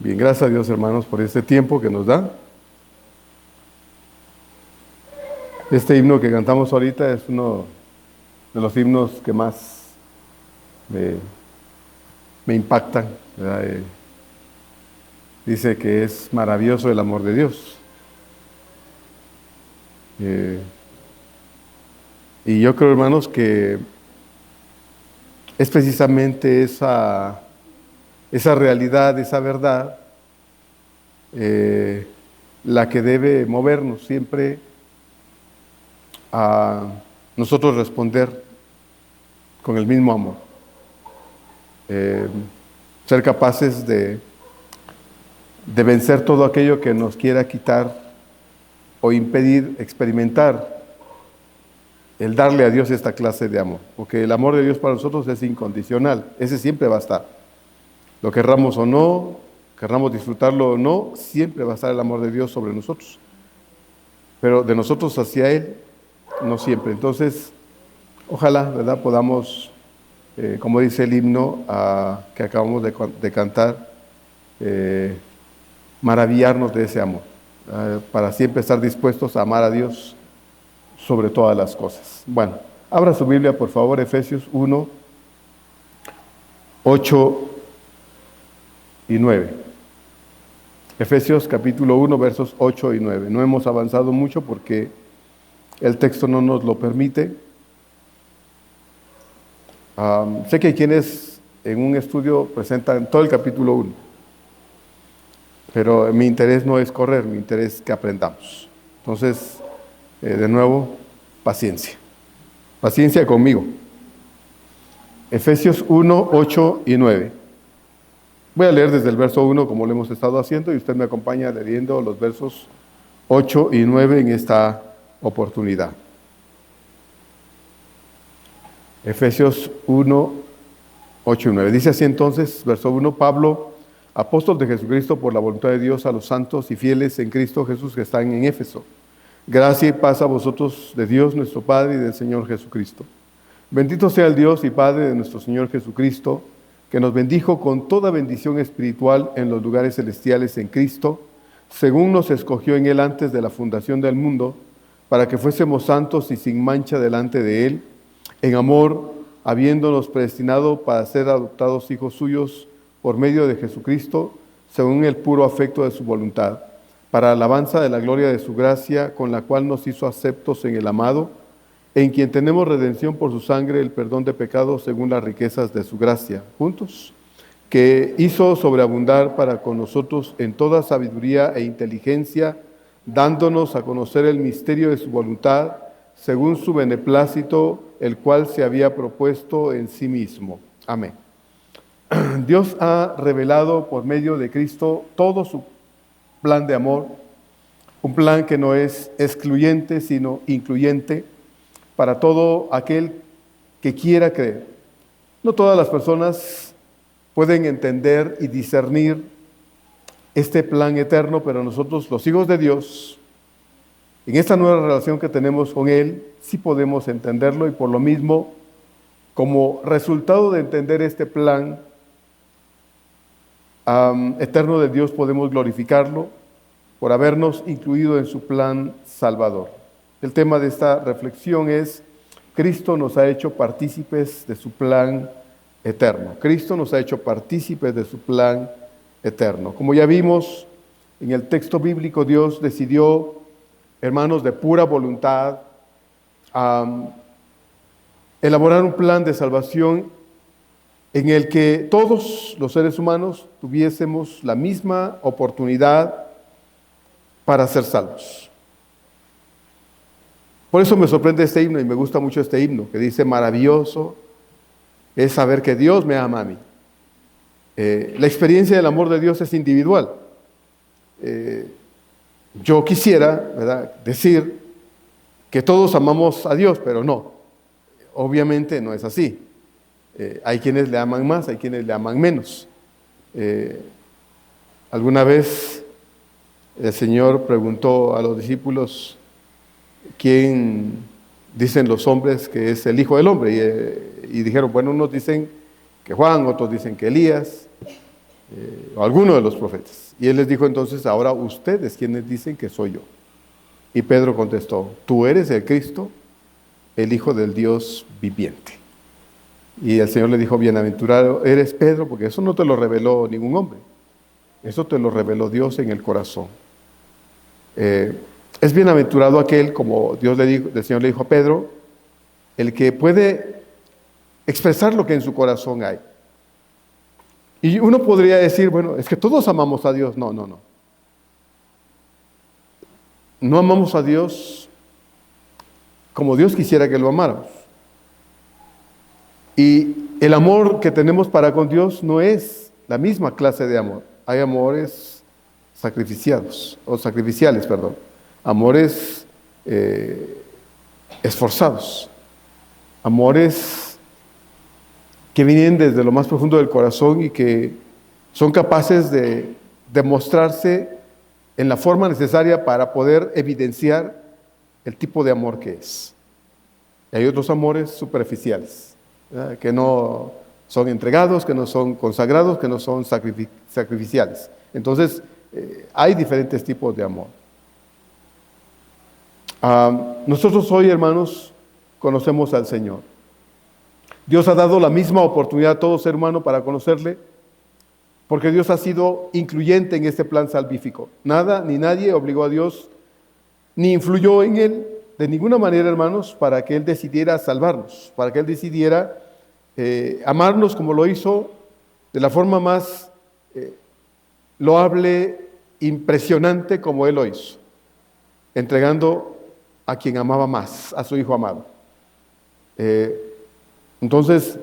Bien, gracias a Dios, hermanos, por este tiempo que nos da. Este himno que cantamos ahorita es uno de los himnos que más me, me impactan, ¿verdad? Dice que es maravilloso el amor de Dios. Eh, y yo creo, hermanos, que es precisamente esa realidad, esa verdad, la que debe movernos siempre a nosotros responder con el mismo amor. Ser capaces de vencer todo aquello que nos quiera quitar o impedir experimentar el darle a Dios esta clase de amor. Porque el amor de Dios para nosotros es incondicional. Ese siempre va a estar. Lo querramos o no, querramos disfrutarlo o no, siempre va a estar el amor de Dios sobre nosotros. Pero de nosotros hacia Él, no siempre. Entonces, ojalá, ¿verdad?, podamos, como dice el himno que acabamos de cantar, maravillarnos de ese amor, para siempre estar dispuestos a amar a Dios sobre todas las cosas. Bueno, abra su Biblia, por favor, Efesios 1, 8 y 9. Efesios capítulo 1, versos 8 y 9. No hemos avanzado mucho porque el texto no nos lo permite. Sé que hay quienes en un estudio presentan todo el capítulo 1, pero mi interés no es correr, mi interés es que aprendamos. Entonces, de nuevo, paciencia. Paciencia conmigo. Efesios 1, 8 y 9. Voy a leer desde el verso 1 como lo hemos estado haciendo y usted me acompaña leyendo los versos 8 y 9 en esta oportunidad. Efesios 1, 8 y 9. Dice así entonces, verso 1, Pablo, apóstol de Jesucristo por la voluntad de Dios, a los santos y fieles en Cristo Jesús que están en Éfeso. Gracia y paz a vosotros de Dios nuestro Padre y del Señor Jesucristo. Bendito sea el Dios y Padre de nuestro Señor Jesucristo, que nos bendijo con toda bendición espiritual en los lugares celestiales en Cristo, según nos escogió en Él antes de la fundación del mundo, para que fuésemos santos y sin mancha delante de Él, en amor, habiéndonos predestinado para ser adoptados hijos suyos por medio de Jesucristo, según el puro afecto de su voluntad, para alabanza de la gloria de su gracia, con la cual nos hizo aceptos en el amado, en quien tenemos redención por su sangre, el perdón de pecados según las riquezas de su gracia. Juntos, que hizo sobreabundar para con nosotros en toda sabiduría e inteligencia, dándonos a conocer el misterio de su voluntad, según su beneplácito, el cual se había propuesto en sí mismo. Amén. Dios ha revelado por medio de Cristo todo su plan de amor, un plan que no es excluyente, sino incluyente para todo aquel que quiera creer. No todas las personas pueden entender y discernir este plan eterno, pero nosotros, los hijos de Dios, en esta nueva relación que tenemos con Él, sí podemos entenderlo y por lo mismo, como resultado de entender este plan eterno de Dios, podemos glorificarlo por habernos incluido en su plan salvador. El tema de esta reflexión es: Cristo nos ha hecho partícipes de su plan eterno. Cristo nos ha hecho partícipes de su plan eterno. Como ya vimos en el texto bíblico, Dios decidió, hermanos, de pura voluntad, elaborar un plan de salvación en el que todos los seres humanos tuviésemos la misma oportunidad para ser salvos. Por eso me sorprende este himno y me gusta mucho este himno, que dice: maravilloso es saber que Dios me ama a mí. La experiencia del amor de Dios es individual. Yo quisiera, ¿verdad?, decir que todos amamos a Dios, pero no. Obviamente no es así. Hay quienes le aman más, hay quienes le aman menos. Alguna vez el Señor preguntó a los discípulos: ¿quién dicen los hombres que es el Hijo del Hombre? Y dijeron, bueno, unos dicen que Juan, otros dicen que Elías. o alguno de los profetas. Y él les dijo entonces, ahora ustedes quienes dicen que soy yo. Y Pedro contestó, tú eres el Cristo, el Hijo del Dios viviente. Y el Señor le dijo, bienaventurado eres Pedro, porque eso no te lo reveló ningún hombre. Eso te lo reveló Dios en el corazón. Es bienaventurado aquel, como Dios le dijo, el Señor le dijo a Pedro, el que puede expresar lo que en su corazón hay. Y uno podría decir, bueno, es que todos amamos a Dios. No, no, no. No amamos a Dios como Dios quisiera que lo amáramos. Y el amor que tenemos para con Dios no es la misma clase de amor. Hay amores sacrificiales, amores esforzados, amores que vienen desde lo más profundo del corazón y que son capaces de demostrarse en la forma necesaria para poder evidenciar el tipo de amor que es. Y hay otros amores superficiales, ¿verdad?, que no son entregados, que no son consagrados, que no son sacrificiales. Entonces, hay diferentes tipos de amor. Nosotros hoy, hermanos, conocemos al Señor. Dios ha dado la misma oportunidad a todo ser humano para conocerle, porque Dios ha sido incluyente en este plan salvífico. Nada ni nadie obligó a Dios, ni influyó en Él de ninguna manera, hermanos, para que Él decidiera salvarnos, para que Él decidiera amarnos como lo hizo, de la forma más loable, impresionante como Él lo hizo, entregando a quien amaba más, a su Hijo amado. Entonces,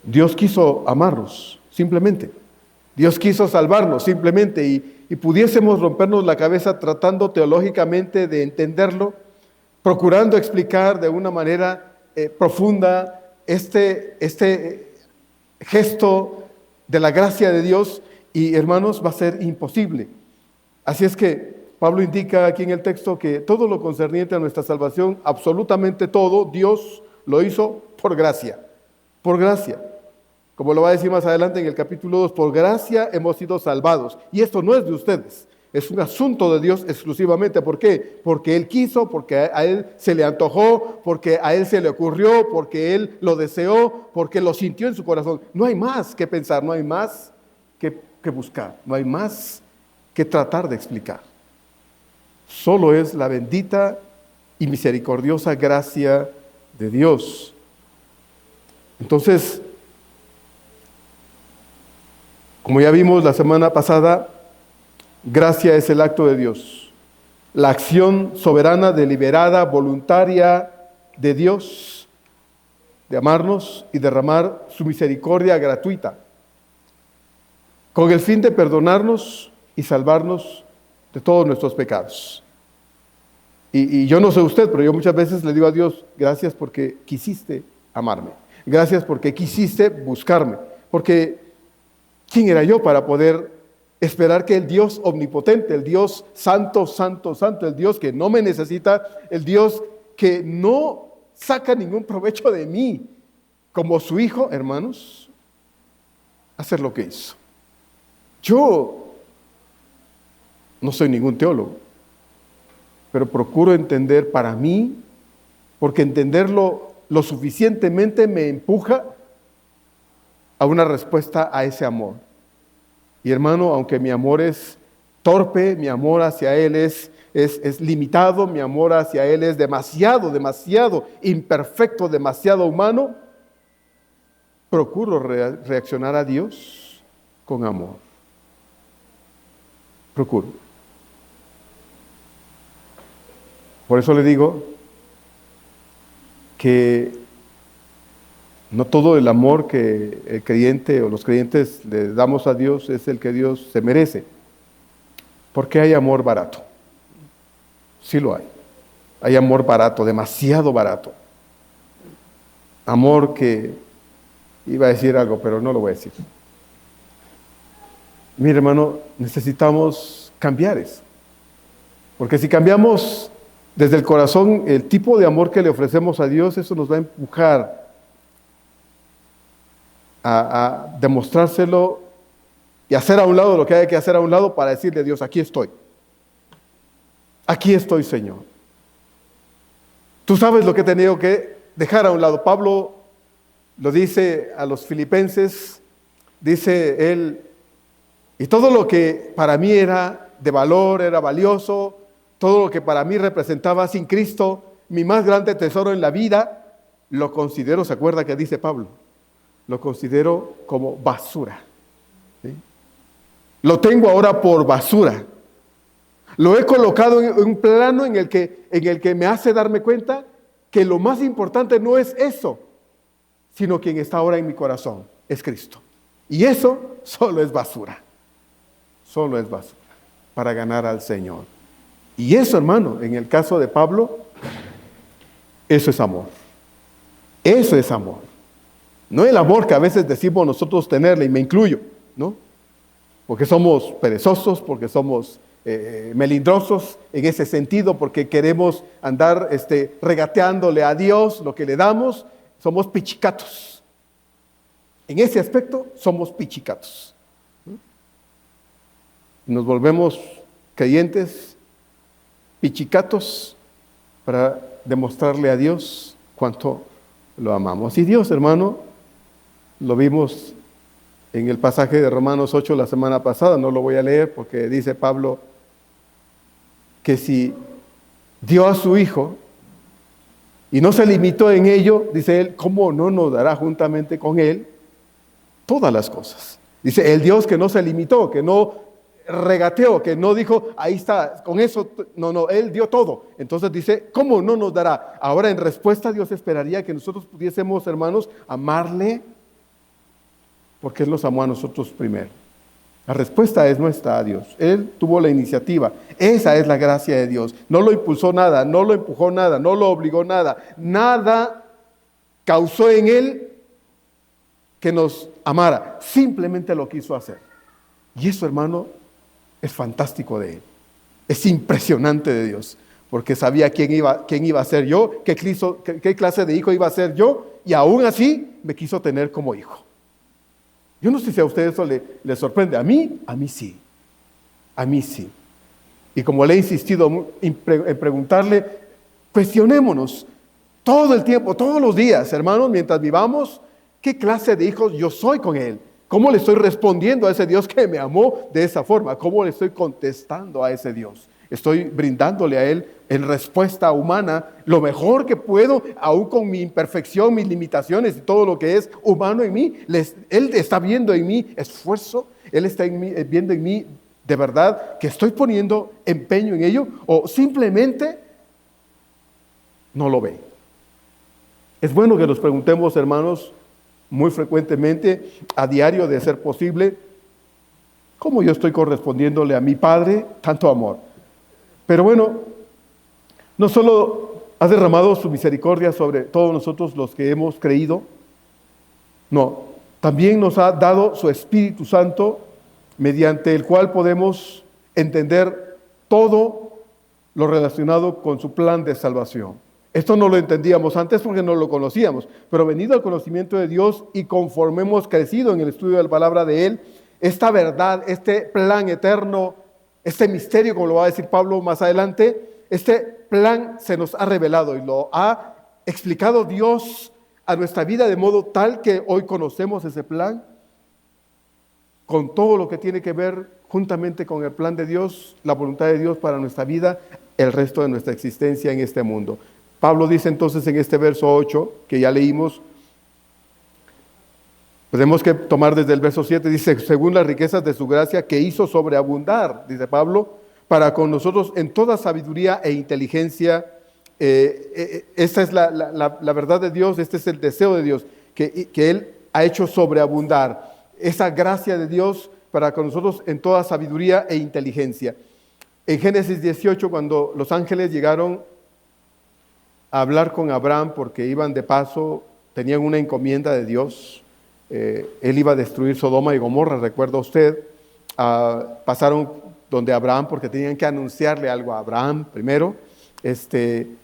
Dios quiso amarnos, simplemente. Dios quiso salvarnos, simplemente, y pudiésemos rompernos la cabeza tratando teológicamente de entenderlo, procurando explicar de una manera profunda este gesto de la gracia de Dios, y hermanos, va a ser imposible. Así es que Pablo indica aquí en el texto que todo lo concerniente a nuestra salvación, absolutamente todo, Dios lo hizo por gracia, por gracia. Como lo va a decir más adelante en el capítulo 2, por gracia hemos sido salvados. Y esto no es de ustedes, es un asunto de Dios exclusivamente. ¿Por qué? Porque Él quiso, porque a Él se le antojó, porque a Él se le ocurrió, porque Él lo deseó, porque lo sintió en su corazón. No hay más que pensar, no hay más que buscar, no hay más que tratar de explicar. Solo es la bendita y misericordiosa gracia de Dios. Entonces, como ya vimos la semana pasada, gracia es el acto de Dios, la acción soberana, deliberada, voluntaria de Dios, de amarnos y derramar su misericordia gratuita, con el fin de perdonarnos y salvarnos de todos nuestros pecados. Y yo no sé usted, pero yo muchas veces le digo a Dios, gracias porque quisiste amarme, gracias porque quisiste buscarme, porque ¿quién era yo para poder esperar que el Dios omnipotente, el Dios santo, santo, santo, el Dios que no me necesita, el Dios que no saca ningún provecho de mí, como su Hijo, hermanos, hacer lo que hizo? Yo no soy ningún teólogo, pero procuro entender para mí, porque entenderlo lo suficientemente me empuja a una respuesta a ese amor. Y hermano, aunque mi amor es torpe, mi amor hacia Él es limitado, mi amor hacia Él es demasiado imperfecto, demasiado humano, procuro reaccionar a Dios con amor. Procuro. Por eso le digo que no todo el amor que el creyente o los creyentes le damos a Dios es el que Dios se merece. Porque hay amor barato. Sí lo hay. Hay amor barato, demasiado barato. Amor que, iba a decir algo, pero no lo voy a decir. Mire, hermano, necesitamos cambiar eso. Porque si cambiamos desde el corazón el tipo de amor que le ofrecemos a Dios, eso nos va a empujar a demostrárselo y hacer a un lado lo que hay que hacer a un lado para decirle a Dios, aquí estoy. Aquí estoy, Señor. Tú sabes lo que he tenido que dejar a un lado. Pablo lo dice a los filipenses, dice él, y todo lo que para mí era de valor, era valioso, todo lo que para mí representaba sin Cristo, mi más grande tesoro en la vida, lo considero, ¿se acuerda que dice Pablo? Lo considero como basura. ¿Sí? Lo tengo ahora por basura. Lo he colocado en un plano en el que me hace darme cuenta que lo más importante no es eso, sino quien está ahora en mi corazón, es Cristo. Y eso solo es basura. Solo es basura para ganar al Señor. Y eso, hermano, en el caso de Pablo, eso es amor. Eso es amor. No el amor que a veces decimos nosotros tenerle, y me incluyo, ¿no? Porque somos perezosos, porque somos melindrosos en ese sentido, porque queremos andar regateándole a Dios lo que le damos, somos pichicatos. En ese aspecto somos pichicatos. Nos volvemos creyentes pichicatos para demostrarle a Dios cuánto lo amamos. Y Dios, hermano, lo vimos en el pasaje de Romanos 8 la semana pasada, no lo voy a leer porque dice Pablo que si dio a su Hijo y no se limitó en ello, dice él, ¿cómo no nos dará juntamente con él todas las cosas? Dice, el Dios que no se limitó, que no regateó, que no dijo, ahí está, con eso, no, Él dio todo. Entonces dice, ¿cómo no nos dará? Ahora en respuesta Dios esperaría que nosotros pudiésemos, hermanos, amarle, porque Él nos amó a nosotros primero. La respuesta es nuestra a Dios. Él tuvo la iniciativa. Esa es la gracia de Dios. No lo impulsó nada, no lo empujó nada, no lo obligó nada. Nada causó en Él que nos amara. Simplemente lo quiso hacer. Y eso, hermano, es fantástico de Él. Es impresionante de Dios. Porque sabía quién iba a ser yo, qué clase de hijo iba a ser yo, y aún así me quiso tener como hijo. Yo no sé si a usted eso le sorprende. A mí sí. A mí sí. Y como le he insistido en preguntarle, cuestionémonos todo el tiempo, todos los días, hermanos, mientras vivamos, ¿qué clase de hijos yo soy con Él? ¿Cómo le estoy respondiendo a ese Dios que me amó de esa forma? ¿Cómo le estoy contestando a ese Dios? Estoy brindándole a Él en respuesta humana lo mejor que puedo, aún con mi imperfección, mis limitaciones y todo lo que es humano en mí. Él está viendo en mí esfuerzo, Él está viendo en mí de verdad que estoy poniendo empeño en ello, o simplemente no lo ve. Es bueno que nos preguntemos, hermanos, muy frecuentemente, a diario de ser posible, ¿cómo yo estoy correspondiéndole a mi Padre tanto amor? Pero bueno, no solo ha derramado su misericordia sobre todos nosotros los que hemos creído, no, también nos ha dado su Espíritu Santo, mediante el cual podemos entender todo lo relacionado con su plan de salvación. Esto no lo entendíamos antes porque no lo conocíamos, pero venido al conocimiento de Dios y conforme hemos crecido en el estudio de la palabra de Él, esta verdad, este plan eterno, este misterio, como lo va a decir Pablo más adelante, este plan se nos ha revelado y lo ha explicado Dios a nuestra vida de modo tal que hoy conocemos ese plan con todo lo que tiene que ver juntamente con el plan de Dios, la voluntad de Dios para nuestra vida, el resto de nuestra existencia en este mundo. Pablo dice entonces en este verso 8, que ya leímos, tenemos que tomar desde el verso 7, dice, según las riquezas de su gracia que hizo sobreabundar, dice Pablo, para con nosotros en toda sabiduría e inteligencia. Esta es la verdad de Dios, este es el deseo de Dios, que Él ha hecho sobreabundar. Esa gracia de Dios para con nosotros en toda sabiduría e inteligencia. En Génesis 18, cuando los ángeles llegaron a hablar con Abraham porque iban de paso, tenían una encomienda de Dios, él iba a destruir Sodoma y Gomorra, recuerda usted, pasaron donde Abraham porque tenían que anunciarle algo a Abraham primero.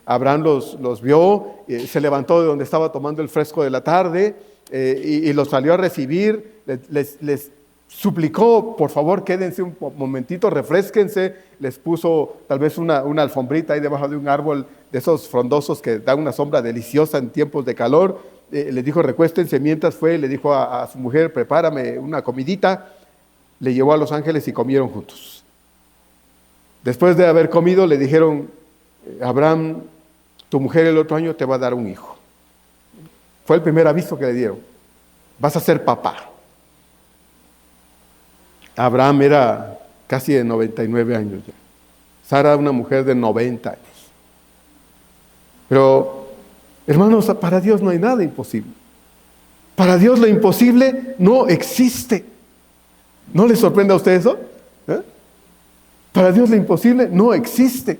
Abraham los vio, se levantó de donde estaba tomando el fresco de la tarde y los salió a recibir, les suplicó, por favor, quédense un momentito, refrésquense. Les puso tal vez una alfombrita ahí debajo de un árbol de esos frondosos que dan una sombra deliciosa en tiempos de calor. Les dijo, recuéstense. Mientras fue, le dijo a su mujer, prepárame una comidita. Le llevó a los ángeles y comieron juntos. Después de haber comido, le dijeron, Abraham, tu mujer el otro año te va a dar un hijo. Fue el primer aviso que le dieron. Vas a ser papá. Abraham era casi de 99 años ya. Sara, una mujer de 90 años. Pero, hermanos, para Dios no hay nada imposible. Para Dios lo imposible no existe. ¿No le sorprende a usted eso? ¿Eh? Para Dios lo imposible no existe.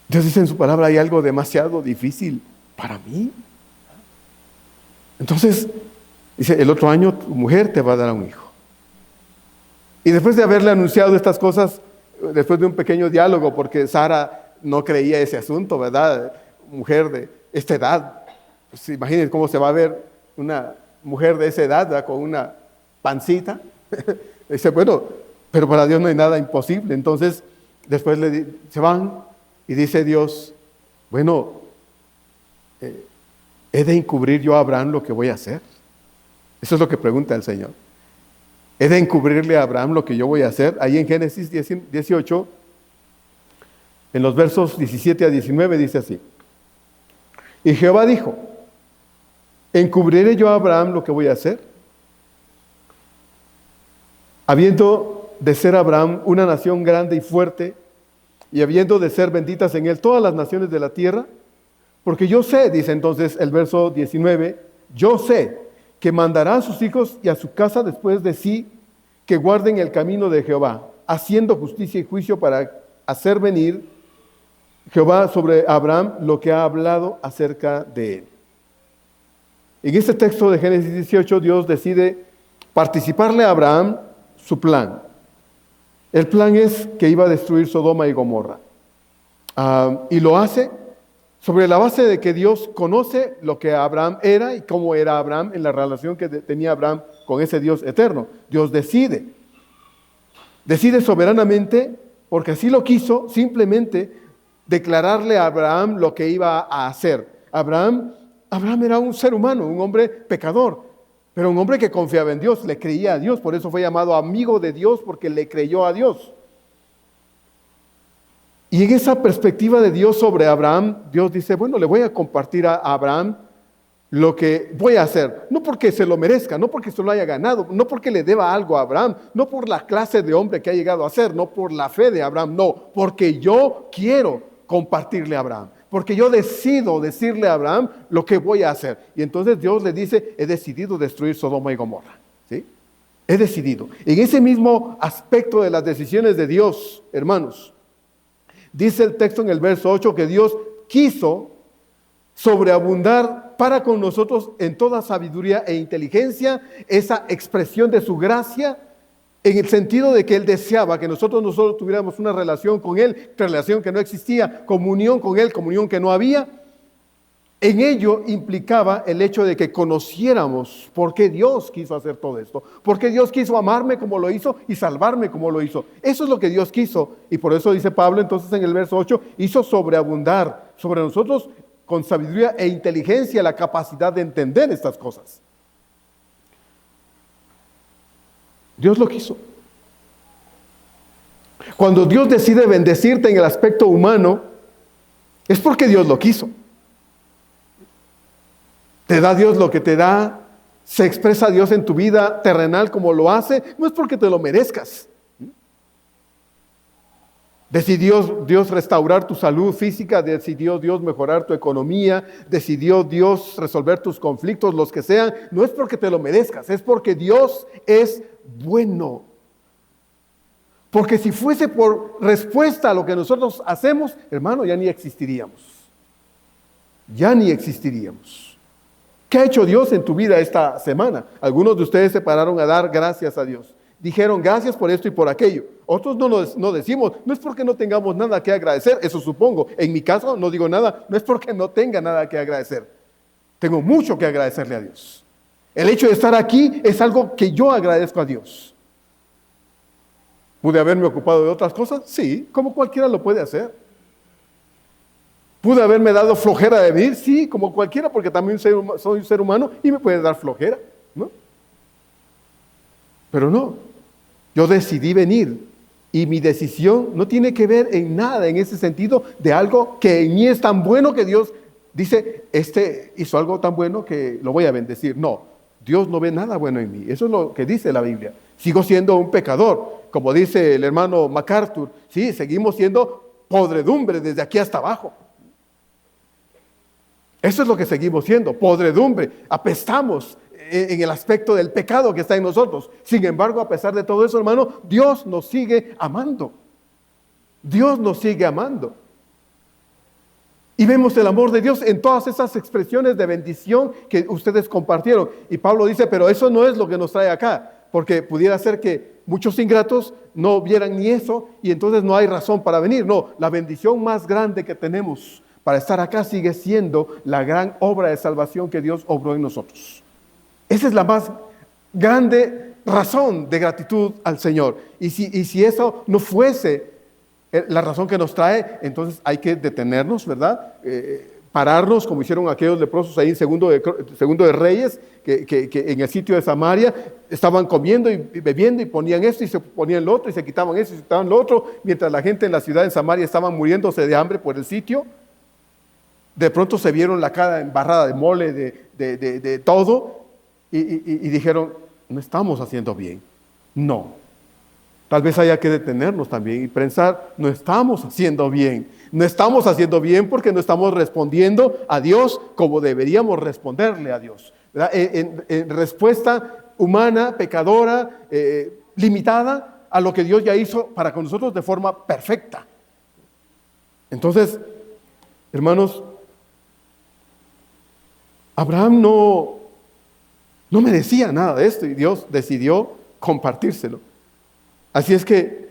Dios dice en su palabra, hay algo demasiado difícil para mí. Entonces, dice, el otro año tu mujer te va a dar un hijo. Y después de haberle anunciado estas cosas, después de un pequeño diálogo, porque Sara no creía ese asunto, ¿verdad? Mujer de esta edad, pues imagínense cómo se va a ver una mujer de esa edad, ¿verdad? Con una pancita. Dice, bueno, pero para Dios no hay nada imposible. Entonces, después se van y dice Dios, bueno, ¿he de encubrir yo a Abraham lo que voy a hacer? Eso es lo que pregunta el Señor. ¿He de encubrirle a Abraham lo que yo voy a hacer? Ahí en Génesis 18, en los versos 17 a 19 dice así. Y Jehová dijo, ¿encubriré yo a Abraham lo que voy a hacer? Habiendo de ser Abraham una nación grande y fuerte, y habiendo de ser benditas en él todas las naciones de la tierra, porque yo sé, dice entonces el verso 19, yo sé que mandará a sus hijos y a su casa después de sí, que guarden el camino de Jehová, haciendo justicia y juicio para hacer venir Jehová sobre Abraham lo que ha hablado acerca de él. En este texto de Génesis 18, Dios decide participarle a Abraham su plan. El plan es que iba a destruir Sodoma y Gomorra. Y lo hace sobre la base de que Dios conoce lo que Abraham era y cómo era Abraham en la relación que tenía Abraham con ese Dios eterno. Dios decide soberanamente, porque así lo quiso, simplemente declararle a Abraham lo que iba a hacer. Abraham era un ser humano, un hombre pecador, pero un hombre que confiaba en Dios, le creía a Dios, por eso fue llamado amigo de Dios, porque le creyó a Dios. Y en esa perspectiva de Dios sobre Abraham, Dios dice, bueno, le voy a compartir a Abraham lo que voy a hacer. No porque se lo merezca, no porque se lo haya ganado, no porque le deba algo a Abraham, no por la clase de hombre que ha llegado a ser, no por la fe de Abraham, no, porque yo quiero compartirle a Abraham. Porque yo decido decirle a Abraham lo que voy a hacer. Y entonces Dios le dice, he decidido destruir Sodoma y Gomorra. ¿Sí? He decidido. En ese mismo aspecto de las decisiones de Dios, hermanos, dice el texto en el verso 8 que Dios quiso sobreabundar para con nosotros en toda sabiduría e inteligencia, esa expresión de su gracia, en el sentido de que Él deseaba que nosotros tuviéramos una relación con Él, relación que no existía, comunión con Él, comunión que no había. En ello implicaba el hecho de que conociéramos por qué Dios quiso hacer todo esto, por qué Dios quiso amarme como lo hizo y salvarme como lo hizo. Eso es lo que Dios quiso, y por eso dice Pablo entonces en el verso 8, hizo sobreabundar sobre nosotros con sabiduría e inteligencia la capacidad de entender estas cosas. Dios lo quiso. Cuando Dios decide bendecirte en el aspecto humano, es porque Dios lo quiso. Te da Dios lo que te da, se expresa Dios en tu vida terrenal como lo hace, no es porque te lo merezcas. Decidió Dios restaurar tu salud física, decidió Dios mejorar tu economía, decidió Dios resolver tus conflictos, los que sean, no es porque te lo merezcas, es porque Dios es bueno. Porque si fuese por respuesta a lo que nosotros hacemos, hermano, ya ni existiríamos. Ya ni existiríamos. ¿Qué ha hecho Dios en tu vida esta semana? Algunos de ustedes se pararon a dar gracias a Dios. Dijeron gracias por esto y por aquello. Otros no decimos, no es porque no tengamos nada que agradecer, eso supongo. En mi caso no digo nada, no es porque no tenga nada que agradecer. Tengo mucho que agradecerle a Dios. El hecho de estar aquí es algo que yo agradezco a Dios. ¿Pude haberme ocupado de otras cosas? Sí, como cualquiera lo puede hacer. ¿Pude haberme dado flojera de venir? Sí, como cualquiera, porque también soy un ser humano y me puede dar flojera, ¿no? Pero no, yo decidí venir y mi decisión no tiene que ver en nada en ese sentido de algo que en mí es tan bueno que Dios dice, este hizo algo tan bueno que lo voy a bendecir. No, Dios no ve nada bueno en mí. Eso es lo que dice la Biblia. Sigo siendo un pecador, como dice el hermano MacArthur. Sí, seguimos siendo podredumbre desde aquí hasta abajo. Eso es lo que seguimos siendo, podredumbre. Apestamos en el aspecto del pecado que está en nosotros. Sin embargo, a pesar de todo eso, hermano, Dios nos sigue amando. Dios nos sigue amando. Y vemos el amor de Dios en todas esas expresiones de bendición que ustedes compartieron. Y Pablo dice, pero eso no es lo que nos trae acá, porque pudiera ser que muchos ingratos no vieran ni eso y entonces no hay razón para venir. No, la bendición más grande que tenemos para estar acá sigue siendo la gran obra de salvación que Dios obró en nosotros. Esa es la más grande razón de gratitud al Señor. Y si eso no fuese la razón que nos trae, entonces hay que detenernos, ¿verdad? Pararnos, como hicieron aquellos leprosos ahí en segundo de Reyes, que en el sitio de Samaria estaban comiendo y bebiendo y ponían esto y se ponían lo otro y se quitaban esto y se quitaban lo otro, mientras la gente en la ciudad de Samaria estaban muriéndose de hambre por el sitio. De pronto se vieron la cara embarrada de mole, de todo, y dijeron, no estamos haciendo bien. No. Tal vez haya que detenernos también y pensar, no estamos haciendo bien. No estamos haciendo bien porque no estamos respondiendo a Dios como deberíamos responderle a Dios. En respuesta humana, pecadora, limitada a lo que Dios ya hizo para con nosotros de forma perfecta. Entonces, hermanos, Abraham no merecía nada de esto y Dios decidió compartírselo. Así es que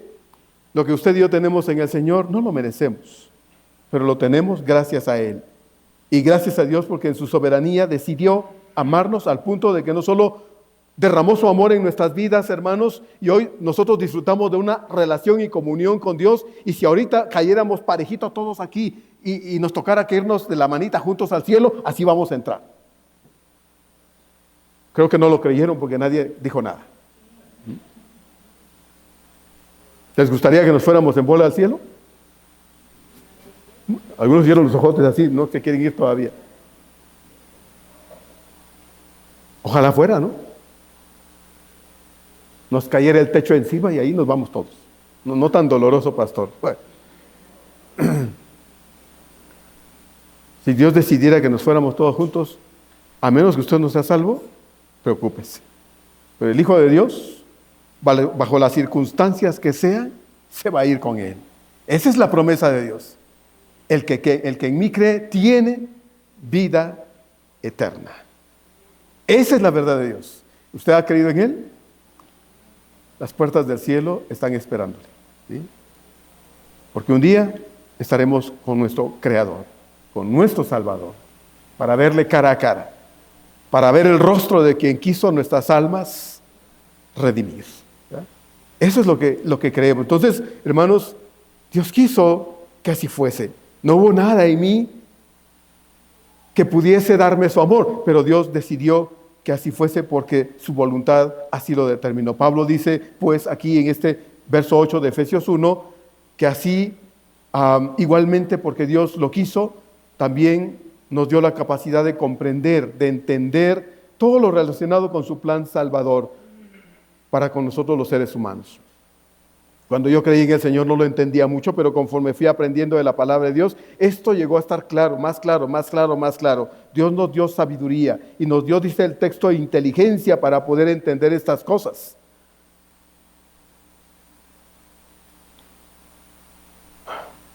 lo que usted y yo tenemos en el Señor no lo merecemos, pero lo tenemos gracias a Él. Y gracias a Dios porque en su soberanía decidió amarnos al punto de que no solo derramó su amor en nuestras vidas, hermanos, y hoy nosotros disfrutamos de una relación y comunión con Dios, y si ahorita cayéramos parejitos todos aquí y nos tocara que irnos de la manita juntos al cielo, así vamos a entrar. Creo que no lo creyeron porque nadie dijo nada. ¿Les gustaría que nos fuéramos en bola al cielo? Algunos dieron los ojotes así, no se quieren ir todavía. Ojalá fuera, ¿no? Nos cayera el techo encima y ahí nos vamos todos. No tan doloroso, pastor. Bueno. Si Dios decidiera que nos fuéramos todos juntos, a menos que usted no sea salvo, preocúpese. Pero el Hijo de Dios, bajo las circunstancias que sean, se va a ir con Él. Esa es la promesa de Dios. El que en mí cree tiene vida eterna. Esa es la verdad de Dios. ¿Usted ha creído en Él? Las puertas del cielo están esperándole, ¿sí? Porque un día estaremos con nuestro Creador, con nuestro Salvador, para verle cara a cara, para ver el rostro de quien quiso nuestras almas redimir. ¿Ya? Eso es lo que creemos. Entonces, hermanos, Dios quiso que así fuese. No hubo nada en mí que pudiese darme su amor, pero Dios decidió que así fuese porque su voluntad así lo determinó. Pablo dice, pues aquí en este verso 8 de Efesios 1, que así, igualmente porque Dios lo quiso, también nos dio la capacidad de comprender, de entender todo lo relacionado con su plan salvador para con nosotros los seres humanos. Cuando yo creí en el Señor no lo entendía mucho, pero conforme fui aprendiendo de la palabra de Dios, esto llegó a estar claro, más claro, más claro, más claro. Dios nos dio sabiduría y nos dio, dice el texto, inteligencia para poder entender estas cosas.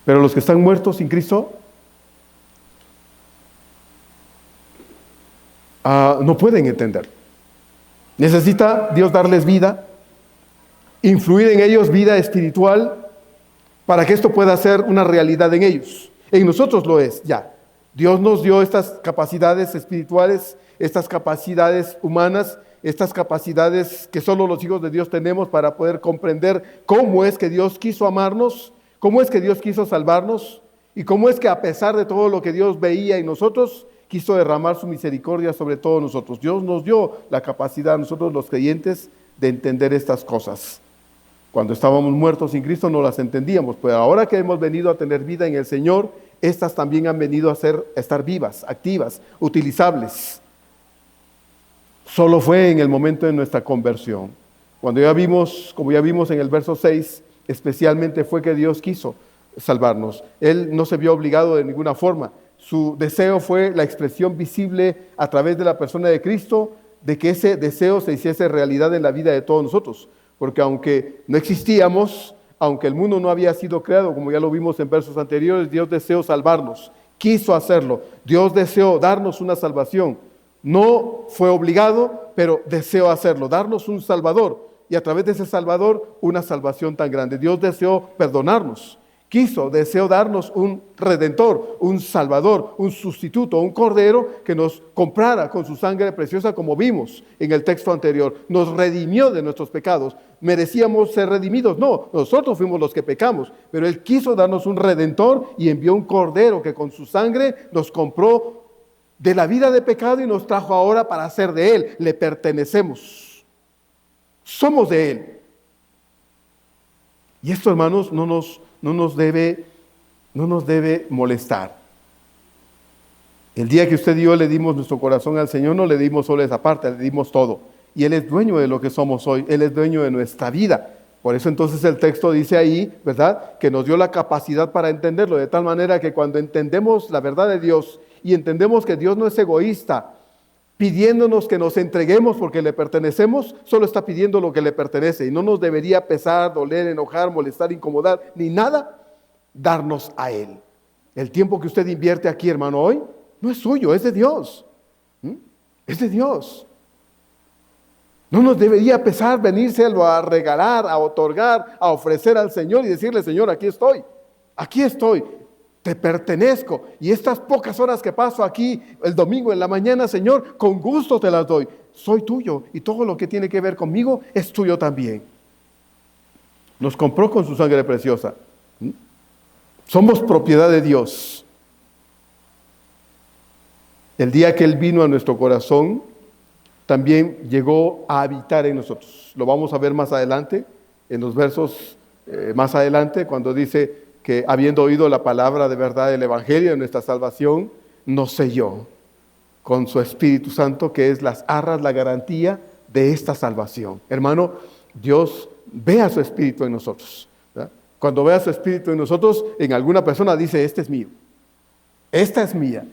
Pero los que están muertos sin Cristo no pueden entender. Necesita Dios darles vida, influir en ellos vida espiritual para que esto pueda ser una realidad en ellos. En nosotros lo es ya. Dios nos dio estas capacidades espirituales, estas capacidades humanas, estas capacidades que solo los hijos de Dios tenemos para poder comprender cómo es que Dios quiso amarnos, cómo es que Dios quiso salvarnos y cómo es que a pesar de todo lo que Dios veía en nosotros, quiso derramar su misericordia sobre todos nosotros. Dios nos dio la capacidad a nosotros los creyentes de entender estas cosas. Cuando estábamos muertos sin Cristo no las entendíamos, pero ahora que hemos venido a tener vida en el Señor, estas también han venido a estar vivas, activas, utilizables. Solo fue en el momento de nuestra conversión. Cuando como ya vimos en el verso 6, especialmente fue que Dios quiso salvarnos. Él no se vio obligado de ninguna forma. Su deseo fue la expresión visible a través de la persona de Cristo, de que ese deseo se hiciese realidad en la vida de todos nosotros. Porque aunque no existíamos, aunque el mundo no había sido creado, como ya lo vimos en versos anteriores, Dios deseó salvarnos, quiso hacerlo. Dios deseó darnos una salvación. No fue obligado, pero deseó hacerlo, darnos un Salvador. Y a través de ese Salvador, una salvación tan grande. Dios deseó perdonarnos. Deseó darnos un Redentor, un Salvador, un sustituto, un Cordero que nos comprara con su sangre preciosa, como vimos en el texto anterior. Nos redimió de nuestros pecados. ¿Merecíamos ser redimidos? No, nosotros fuimos los que pecamos, pero Él quiso darnos un Redentor y envió un Cordero que con su sangre nos compró de la vida de pecado y nos trajo ahora para ser de Él. Le pertenecemos. Somos de Él. Y esto, hermanos, no nos debe molestar. El día que usted y yo le dimos nuestro corazón al Señor, no le dimos solo esa parte, le dimos todo. Y Él es dueño de lo que somos hoy, Él es dueño de nuestra vida. Por eso entonces el texto dice ahí, ¿verdad?, que nos dio la capacidad para entenderlo, de tal manera que cuando entendemos la verdad de Dios y entendemos que Dios no es egoísta, pidiéndonos que nos entreguemos porque le pertenecemos, solo está pidiendo lo que le pertenece y no nos debería pesar, doler, enojar, molestar, incomodar, ni nada, darnos a Él. El tiempo que usted invierte aquí, hermano, hoy, no es suyo, es de Dios. Es de Dios. No nos debería pesar venírselo a regalar, a otorgar, a ofrecer al Señor y decirle: Señor, aquí estoy, te pertenezco. Y estas pocas horas que paso aquí el domingo en la mañana, Señor, con gusto te las doy. Soy tuyo y todo lo que tiene que ver conmigo es tuyo también. Nos compró con su sangre preciosa. Somos propiedad de Dios. El día que Él vino a nuestro corazón, también llegó a habitar en nosotros. Lo vamos a ver más adelante, en los versos más adelante, cuando dice que habiendo oído la palabra de verdad del Evangelio de nuestra salvación, nos selló con su Espíritu Santo, que es las arras, la garantía de esta salvación. Hermano, Dios ve a su Espíritu en nosotros, ¿verdad? Cuando ve a su Espíritu en nosotros, en alguna persona dice: este es mío, esta es mía,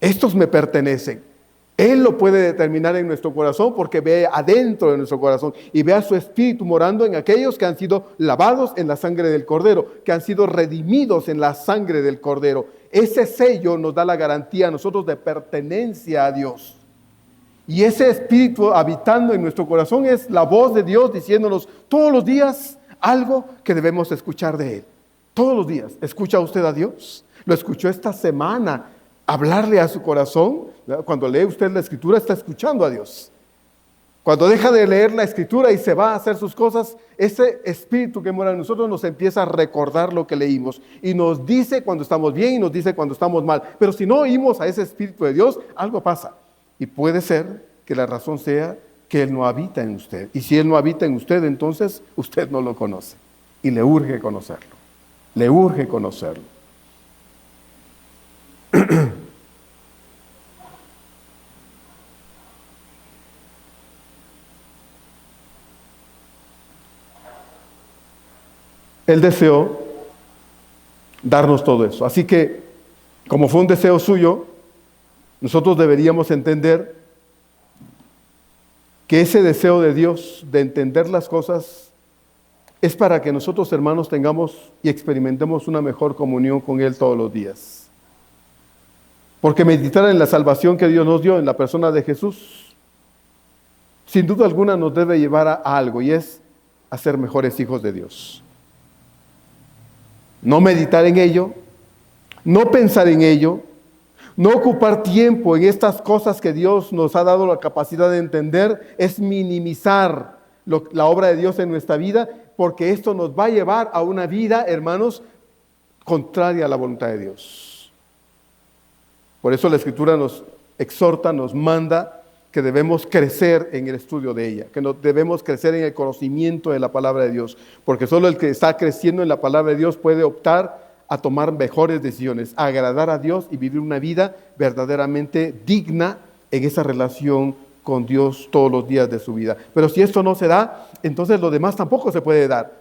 estos me pertenecen. Él lo puede determinar en nuestro corazón porque ve adentro de nuestro corazón y ve a su Espíritu morando en aquellos que han sido lavados en la sangre del Cordero, que han sido redimidos en la sangre del Cordero. Ese sello nos da la garantía a nosotros de pertenencia a Dios. Y ese Espíritu habitando en nuestro corazón es la voz de Dios diciéndonos todos los días algo que debemos escuchar de Él. Todos los días. ¿Escucha usted a Dios? ¿Lo escuchó esta semana? Hablarle a su corazón. Cuando lee usted la Escritura, está escuchando a Dios. Cuando deja de leer la Escritura y se va a hacer sus cosas, ese Espíritu que mora en nosotros nos empieza a recordar lo que leímos y nos dice cuando estamos bien y nos dice cuando estamos mal. Pero si no oímos a ese Espíritu de Dios, algo pasa. Y puede ser que la razón sea que Él no habita en usted. Y si Él no habita en usted, entonces usted no lo conoce. Y le urge conocerlo. Le urge conocerlo. Él deseó darnos todo eso. Así que, como fue un deseo suyo, nosotros deberíamos entender que ese deseo de Dios de entender las cosas es para que nosotros, hermanos, tengamos y experimentemos una mejor comunión con Él todos los días. Porque meditar en la salvación que Dios nos dio en la persona de Jesús, sin duda alguna nos debe llevar a algo, y es a ser mejores hijos de Dios. No meditar en ello, no pensar en ello, No ocupar tiempo en estas cosas que Dios nos ha dado la capacidad de entender es minimizar la obra de Dios en nuestra vida, porque esto nos va a llevar a una vida, hermanos, contraria a la voluntad de Dios. Por eso la Escritura nos exhorta, nos manda que debemos crecer en el estudio de ella, que debemos crecer en el conocimiento de la palabra de Dios, porque solo el que está creciendo en la palabra de Dios puede optar a tomar mejores decisiones, a agradar a Dios y vivir una vida verdaderamente digna en esa relación con Dios todos los días de su vida. Pero si esto no se da, entonces lo demás tampoco se puede dar.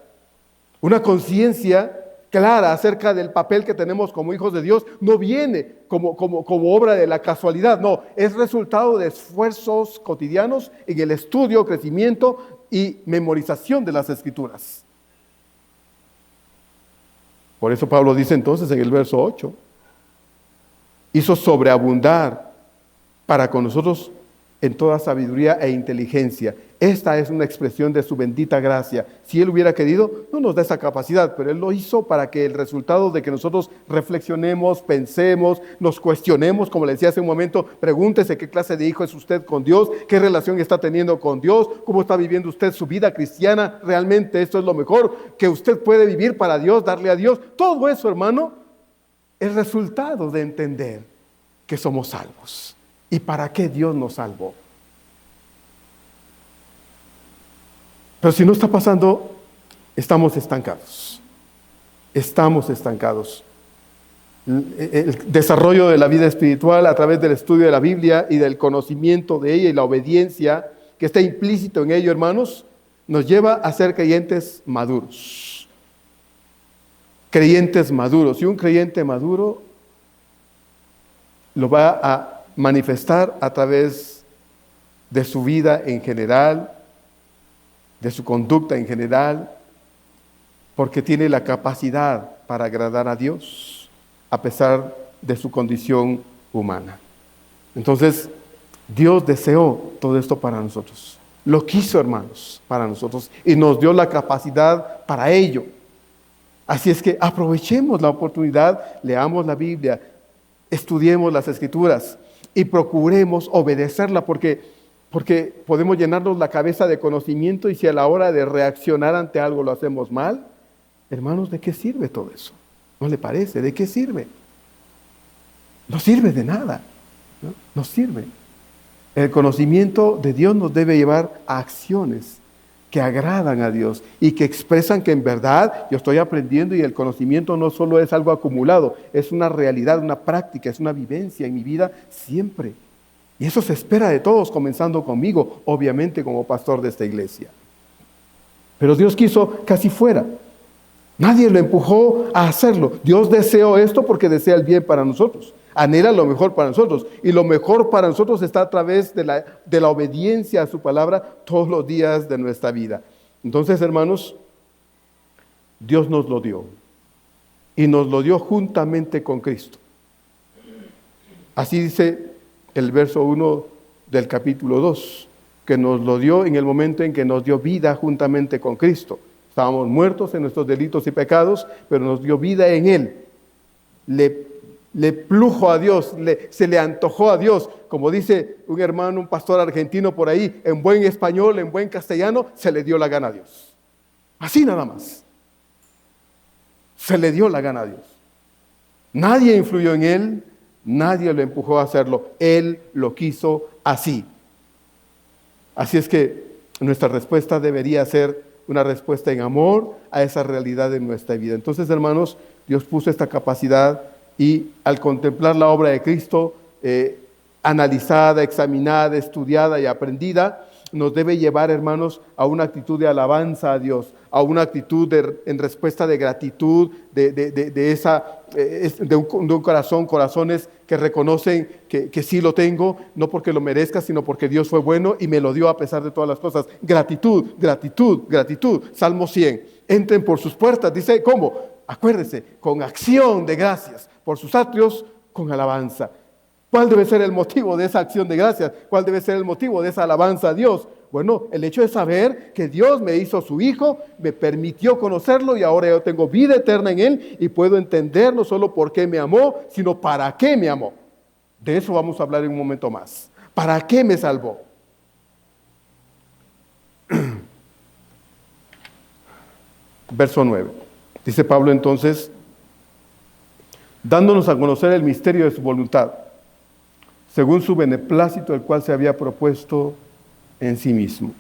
Una conciencia clara acerca del papel que tenemos como hijos de Dios no viene como obra de la casualidad, no, es resultado de esfuerzos cotidianos en el estudio, crecimiento y memorización de las Escrituras. Por eso Pablo dice entonces en el verso 8, hizo sobreabundar para con nosotros en toda sabiduría e inteligencia. Esta es una expresión de su bendita gracia. Si Él hubiera querido, no nos da esa capacidad, pero Él lo hizo para que el resultado de que nosotros reflexionemos, pensemos, nos cuestionemos, como le decía hace un momento, pregúntese qué clase de hijo es usted con Dios, qué relación está teniendo con Dios, cómo está viviendo usted su vida cristiana. Realmente esto es lo mejor que usted puede vivir para Dios, darle a Dios. Todo eso, hermano, es resultado de entender que somos salvos. ¿Y para qué Dios nos salvó? Pero si no está pasando, estamos estancados. Estamos estancados. El desarrollo de la vida espiritual a través del estudio de la Biblia y del conocimiento de ella y la obediencia que está implícito en ello, hermanos, nos lleva a ser creyentes maduros. Creyentes maduros. Y un creyente maduro lo va a manifestar a través de su vida en general, de su conducta en general, porque tiene la capacidad para agradar a Dios a pesar de su condición humana. Entonces, Dios deseó todo esto para nosotros. Lo quiso, hermanos, para nosotros y nos dio la capacidad para ello. Así es que aprovechemos la oportunidad, leamos la Biblia, estudiemos las Escrituras y procuremos obedecerla, porque podemos llenarnos la cabeza de conocimiento y si a la hora de reaccionar ante algo lo hacemos mal, hermanos, ¿de qué sirve todo eso? ¿No le parece? ¿De qué sirve? No sirve de nada, ¿no? No sirve. El conocimiento de Dios nos debe llevar a acciones que agradan a Dios y que expresan que en verdad yo estoy aprendiendo y el conocimiento no solo es algo acumulado, es una realidad, una práctica, es una vivencia en mi vida siempre. Y eso se espera de todos, comenzando conmigo, obviamente como pastor de esta iglesia. Pero Dios quiso que así fuera. Nadie lo empujó a hacerlo. Dios deseó esto porque desea el bien para nosotros. Anhela lo mejor para nosotros. Y lo mejor para nosotros está a través de la obediencia a su palabra todos los días de nuestra vida. Entonces, hermanos, Dios nos lo dio. Y nos lo dio juntamente con Cristo. Así dice el verso 1 del capítulo 2, que nos lo dio en el momento en que nos dio vida juntamente con Cristo. Estábamos muertos en nuestros delitos y pecados, pero nos dio vida en Él. Le plujo a Dios, se le antojó a Dios. Como dice un hermano, un pastor argentino por ahí, en buen español, en buen castellano, se le dio la gana a Dios. Así nada más. Se le dio la gana a Dios. Nadie influyó en Él, nadie lo empujó a hacerlo. Él lo quiso así. Así es que nuestra respuesta debería ser una respuesta en amor a esa realidad de nuestra vida. Entonces, hermanos, Dios puso esta capacidad y al contemplar la obra de Cristo, analizada, examinada, estudiada y aprendida, nos debe llevar, hermanos, a una actitud de alabanza a Dios, a una actitud en respuesta de gratitud, de un corazones que reconocen que sí lo tengo, no porque lo merezca, sino porque Dios fue bueno y me lo dio a pesar de todas las cosas. Gratitud, gratitud, gratitud. Salmo 100. Entren por sus puertas, dice, ¿cómo? Acuérdese, con acción de gracias, por sus atrios, con alabanza. ¿Cuál debe ser el motivo de esa acción de gracias? ¿Cuál debe ser el motivo de esa alabanza a Dios? Bueno, el hecho de saber que Dios me hizo su hijo, me permitió conocerlo y ahora yo tengo vida eterna en Él y puedo entender no solo por qué me amó, sino para qué me amó. De eso vamos a hablar en un momento más. ¿Para qué me salvó? Verso 9. Dice Pablo entonces, dándonos a conocer el misterio de su voluntad, según su beneplácito, el cual se había propuesto en sí mismo.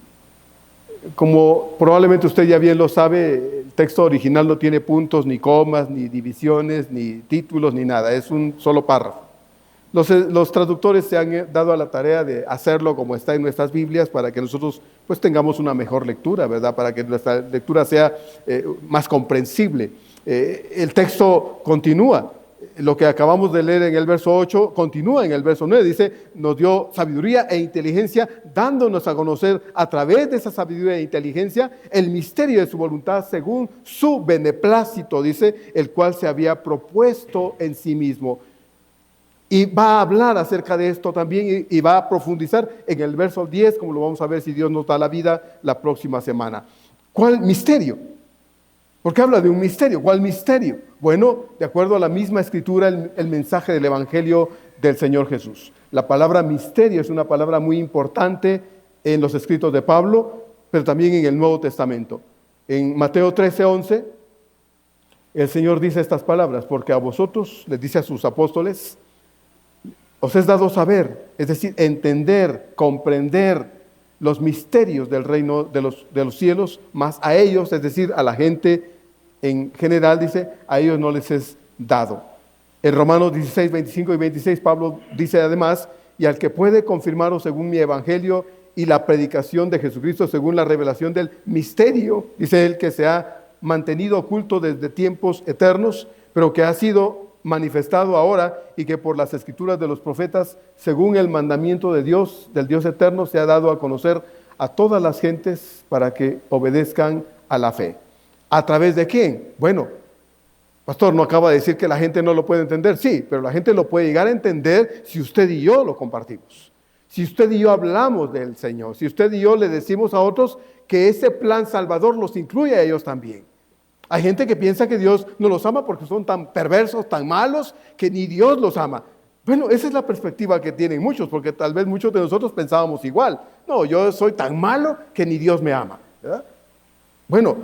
Como probablemente usted ya bien lo sabe, el texto original no tiene puntos, ni comas, ni divisiones, ni títulos, ni nada. Es un solo párrafo. Los traductores se han dado a la tarea de hacerlo como está en nuestras Biblias para que nosotros pues tengamos una mejor lectura, ¿verdad? Para que nuestra lectura sea más comprensible. El texto continúa. Lo que acabamos de leer en el verso 8 continúa en el verso 9. Dice, nos dio sabiduría e inteligencia, dándonos a conocer a través de esa sabiduría e inteligencia el misterio de su voluntad según su beneplácito, dice, el cual se había propuesto en sí mismo. Y va a hablar acerca de esto también y va a profundizar en el verso 10, como lo vamos a ver si Dios nos da la vida la próxima semana. ¿Cuál misterio? Porque habla de un misterio. ¿Cuál misterio? Bueno, de acuerdo a la misma escritura, el mensaje del Evangelio del Señor Jesús. La palabra misterio es una palabra muy importante en los escritos de Pablo, pero también en el Nuevo Testamento. En Mateo 13:11, el Señor dice estas palabras, porque a vosotros, les dice a sus apóstoles, os es dado saber, es decir, entender, comprender los misterios del reino de los cielos, más a ellos, es decir, a la gente en general, dice, a ellos no les es dado. En Romanos 16, 25 y 26, Pablo dice además, y al que puede confirmaros según mi evangelio y la predicación de Jesucristo, según la revelación del misterio, dice él, que se ha mantenido oculto desde tiempos eternos, pero que ha sido manifestado ahora y que por las escrituras de los profetas, según el mandamiento de Dios, del Dios eterno, se ha dado a conocer a todas las gentes para que obedezcan a la fe. ¿A través de quién? Bueno, pastor, no acaba de decir que la gente no lo puede entender. Sí, pero la gente lo puede llegar a entender si usted y yo lo compartimos. Si usted y yo hablamos del Señor, si usted y yo le decimos a otros que ese plan salvador los incluye a ellos también. Hay gente que piensa que Dios no los ama porque son tan perversos, tan malos, que ni Dios los ama. Bueno, esa es la perspectiva que tienen muchos, porque tal vez muchos de nosotros pensábamos igual. No, yo soy tan malo que ni Dios me ama, ¿verdad? Bueno,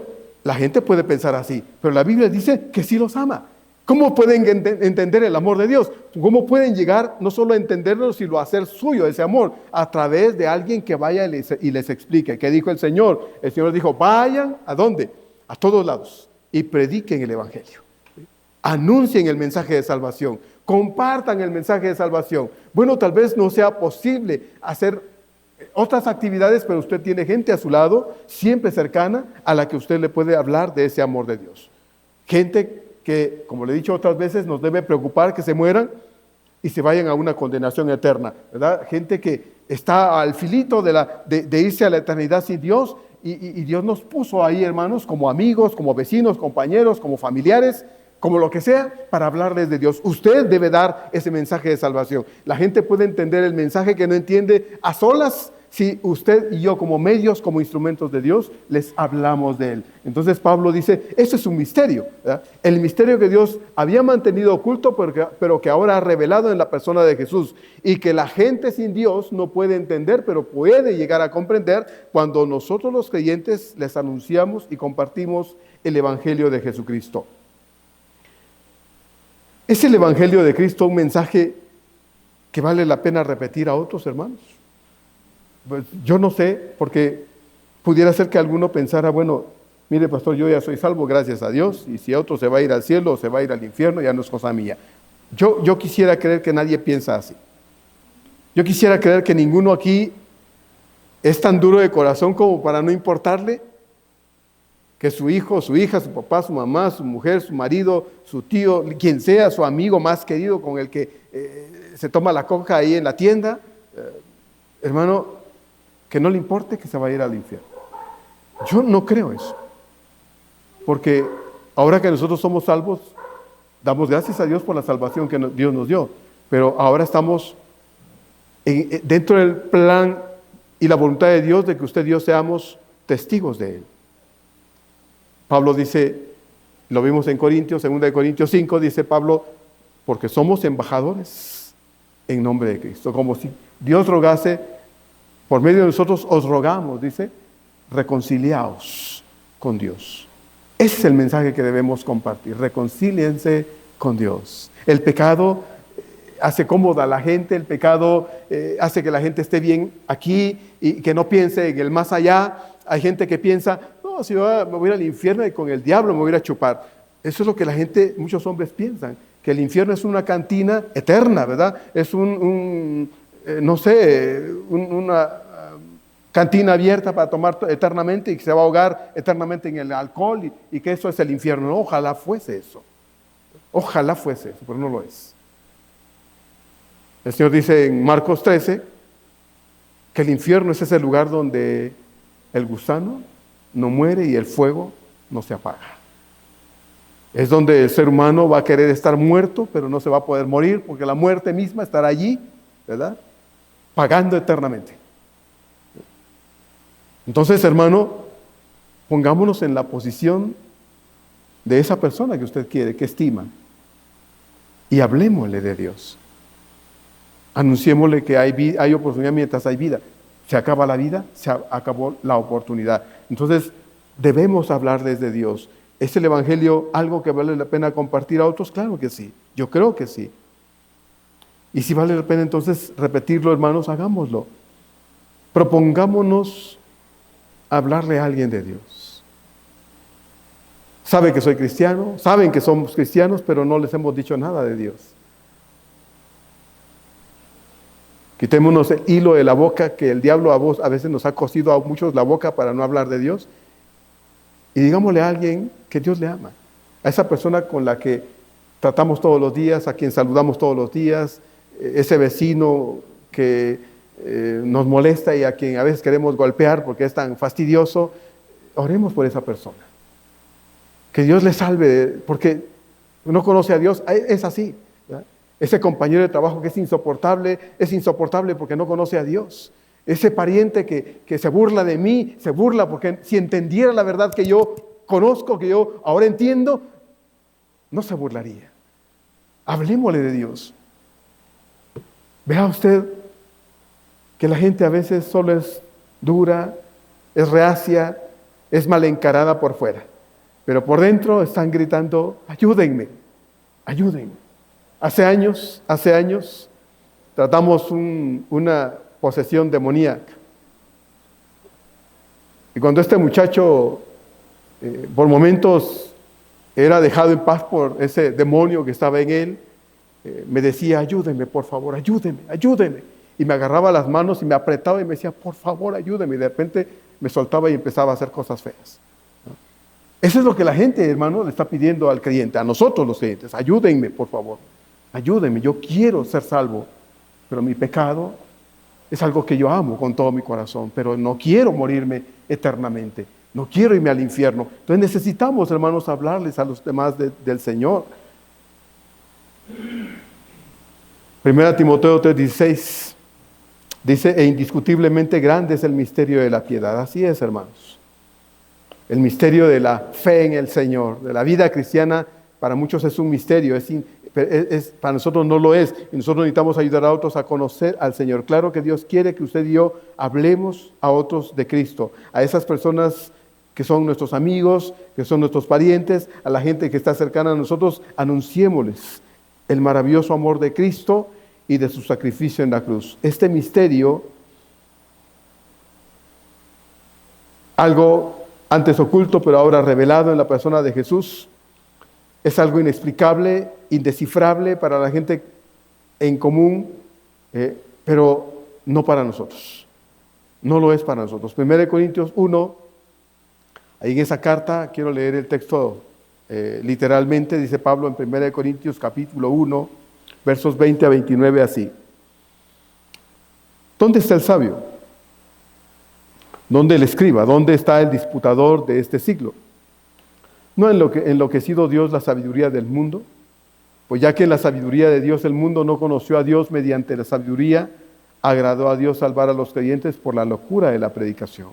la gente puede pensar así, pero la Biblia dice que sí los ama. ¿Cómo pueden entender el amor de Dios? ¿Cómo pueden llegar no solo a entenderlo, sino a hacer suyo ese amor? A través de alguien que vaya y les explique. ¿Qué dijo el Señor? El Señor dijo, vayan, ¿a dónde? A todos lados. Y prediquen el Evangelio. Anuncien el mensaje de salvación. Compartan el mensaje de salvación. Bueno, tal vez no sea posible hacer otras actividades, pero usted tiene gente a su lado, siempre cercana, a la que usted le puede hablar de ese amor de Dios. Gente que, como le he dicho otras veces, nos debe preocupar que se mueran y se vayan a una condenación eterna, ¿verdad? Gente que está al filito de irse a la eternidad sin Dios. Y Dios nos puso ahí, hermanos, como amigos, como vecinos, compañeros, como familiares, como lo que sea, para hablarles de Dios. Usted debe dar ese mensaje de salvación. La gente puede entender el mensaje que no entiende a solas si usted y yo como medios, como instrumentos de Dios, les hablamos de Él. Entonces Pablo dice, eso es un misterio, ¿verdad? El misterio que Dios había mantenido oculto, pero que ahora ha revelado en la persona de Jesús, y que la gente sin Dios no puede entender, pero puede llegar a comprender cuando nosotros los creyentes les anunciamos y compartimos el Evangelio de Jesucristo. ¿Es el Evangelio de Cristo un mensaje que vale la pena repetir a otros hermanos? Pues yo no sé, porque pudiera ser que alguno pensara, bueno, mire pastor, yo ya soy salvo, gracias a Dios, y si otro se va a ir al cielo o se va a ir al infierno, ya no es cosa mía. Yo quisiera creer que nadie piensa así. Yo quisiera creer que ninguno aquí es tan duro de corazón como para no importarle que su hijo, su hija, su papá, su mamá, su mujer, su marido, su tío, quien sea, su amigo más querido con el que se toma la coca ahí en la tienda, hermano, que no le importe que se vaya a ir al infierno. Yo no creo eso. Porque ahora que nosotros somos salvos, damos gracias a Dios por la salvación que Dios nos dio. Pero ahora estamos dentro del plan y la voluntad de Dios de que usted y yo seamos testigos de Él. Pablo dice, lo vimos en Corintios, 2 Corintios 5, dice Pablo, porque somos embajadores en nombre de Cristo. Como si Dios rogase, por medio de nosotros os rogamos, dice, reconciliaos con Dios. Ese es el mensaje que debemos compartir. Reconcíliense con Dios. El pecado hace cómoda a la gente, el pecado hace que la gente esté bien aquí y que no piense en el más allá. Hay gente que piensa, no, si me voy al infierno y con el diablo me voy a ir a chupar. Eso es lo que la gente, muchos hombres piensan, que el infierno es una cantina eterna, ¿verdad? Es una cantina abierta para tomar eternamente y que se va a ahogar eternamente en el alcohol y que eso es el infierno. No, ojalá fuese eso. Ojalá fuese eso, pero no lo es. El Señor dice en Marcos 13 que el infierno es ese lugar donde el gusano no muere y el fuego no se apaga. Es donde el ser humano va a querer estar muerto, pero no se va a poder morir porque la muerte misma estará allí, ¿verdad? Pagando eternamente. Entonces, hermano, pongámonos en la posición de esa persona que usted quiere, que estima, y hablemosle de Dios. Anunciémosle que hay oportunidad mientras hay vida. Se acaba la vida, se acabó la oportunidad. Entonces, debemos hablarles de Dios. ¿Es el Evangelio algo que vale la pena compartir a otros? Claro que sí, yo creo que sí. Y si vale la pena entonces repetirlo, hermanos, hagámoslo. Propongámonos hablarle a alguien de Dios. Saben que soy cristiano, saben que somos cristianos, pero no les hemos dicho nada de Dios. Quitémonos el hilo de la boca, que el diablo a veces nos ha cosido a muchos la boca para no hablar de Dios. Y digámosle a alguien que Dios le ama. A esa persona con la que tratamos todos los días, a quien saludamos todos los días, ese vecino que nos molesta y a quien a veces queremos golpear porque es tan fastidioso. Oremos por esa persona. Que Dios le salve, porque no conoce a Dios, es así, ¿verdad? Ese compañero de trabajo que es insoportable porque no conoce a Dios. Ese pariente que se burla de mí, se burla porque si entendiera la verdad que yo conozco, que yo ahora entiendo, no se burlaría. Hablemosle de Dios. Vea usted que la gente a veces solo es dura, es reacia, es mal encarada por fuera, pero por dentro están gritando, ayúdenme, ayúdenme. Hace años tratamos una posesión demoníaca. Y cuando este muchacho por momentos era dejado en paz por ese demonio que estaba en él, me decía, ayúdenme, por favor, ayúdenme, ayúdenme. Y me agarraba las manos y me apretaba y me decía, por favor, ayúdenme. Y de repente me soltaba y empezaba a hacer cosas feas. Eso es lo que la gente, hermano, le está pidiendo al creyente, a nosotros los creyentes, ayúdenme, por favor, ayúdenme, yo quiero ser salvo, pero mi pecado es algo que yo amo con todo mi corazón, pero no quiero morirme eternamente, no quiero irme al infierno. Entonces necesitamos, hermanos, hablarles a los demás del Señor. 1 Timoteo 3:16 dice, e indiscutiblemente grande es el misterio de la piedad. Así es, hermanos. El misterio de la fe en el Señor, de la vida cristiana, para muchos es un misterio, para nosotros no lo es. Y nosotros necesitamos ayudar a otros a conocer al Señor. Claro que Dios quiere que usted y yo hablemos a otros de Cristo, a esas personas que son nuestros amigos, que son nuestros parientes, a la gente que está cercana a nosotros, anunciémosles el maravilloso amor de Cristo y de su sacrificio en la cruz. Este misterio, algo antes oculto, pero ahora revelado en la persona de Jesús, es algo inexplicable, indescifrable para la gente en común, pero no para nosotros. No lo es para nosotros. 1 Corintios 1, ahí en esa carta, quiero leer el texto literalmente, dice Pablo en 1 Corintios capítulo 1, versos 20 a 29 así. ¿Dónde está el sabio? ¿Dónde el escriba? ¿Dónde está el disputador de este siglo? ¿No enloquecido Dios la sabiduría del mundo? Pues ya que en la sabiduría de Dios el mundo no conoció a Dios mediante la sabiduría, agradó a Dios salvar a los creyentes por la locura de la predicación.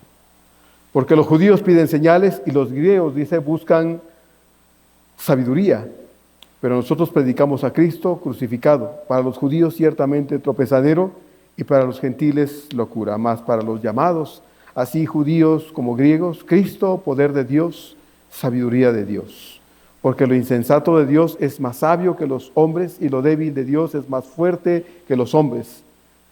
Porque los judíos piden señales y los griegos, dice, buscan sabiduría. Pero nosotros predicamos a Cristo crucificado, para los judíos ciertamente tropezadero y para los gentiles locura, mas para los llamados, así judíos como griegos, Cristo, poder de Dios, sabiduría de Dios. Porque lo insensato de Dios es más sabio que los hombres y lo débil de Dios es más fuerte que los hombres.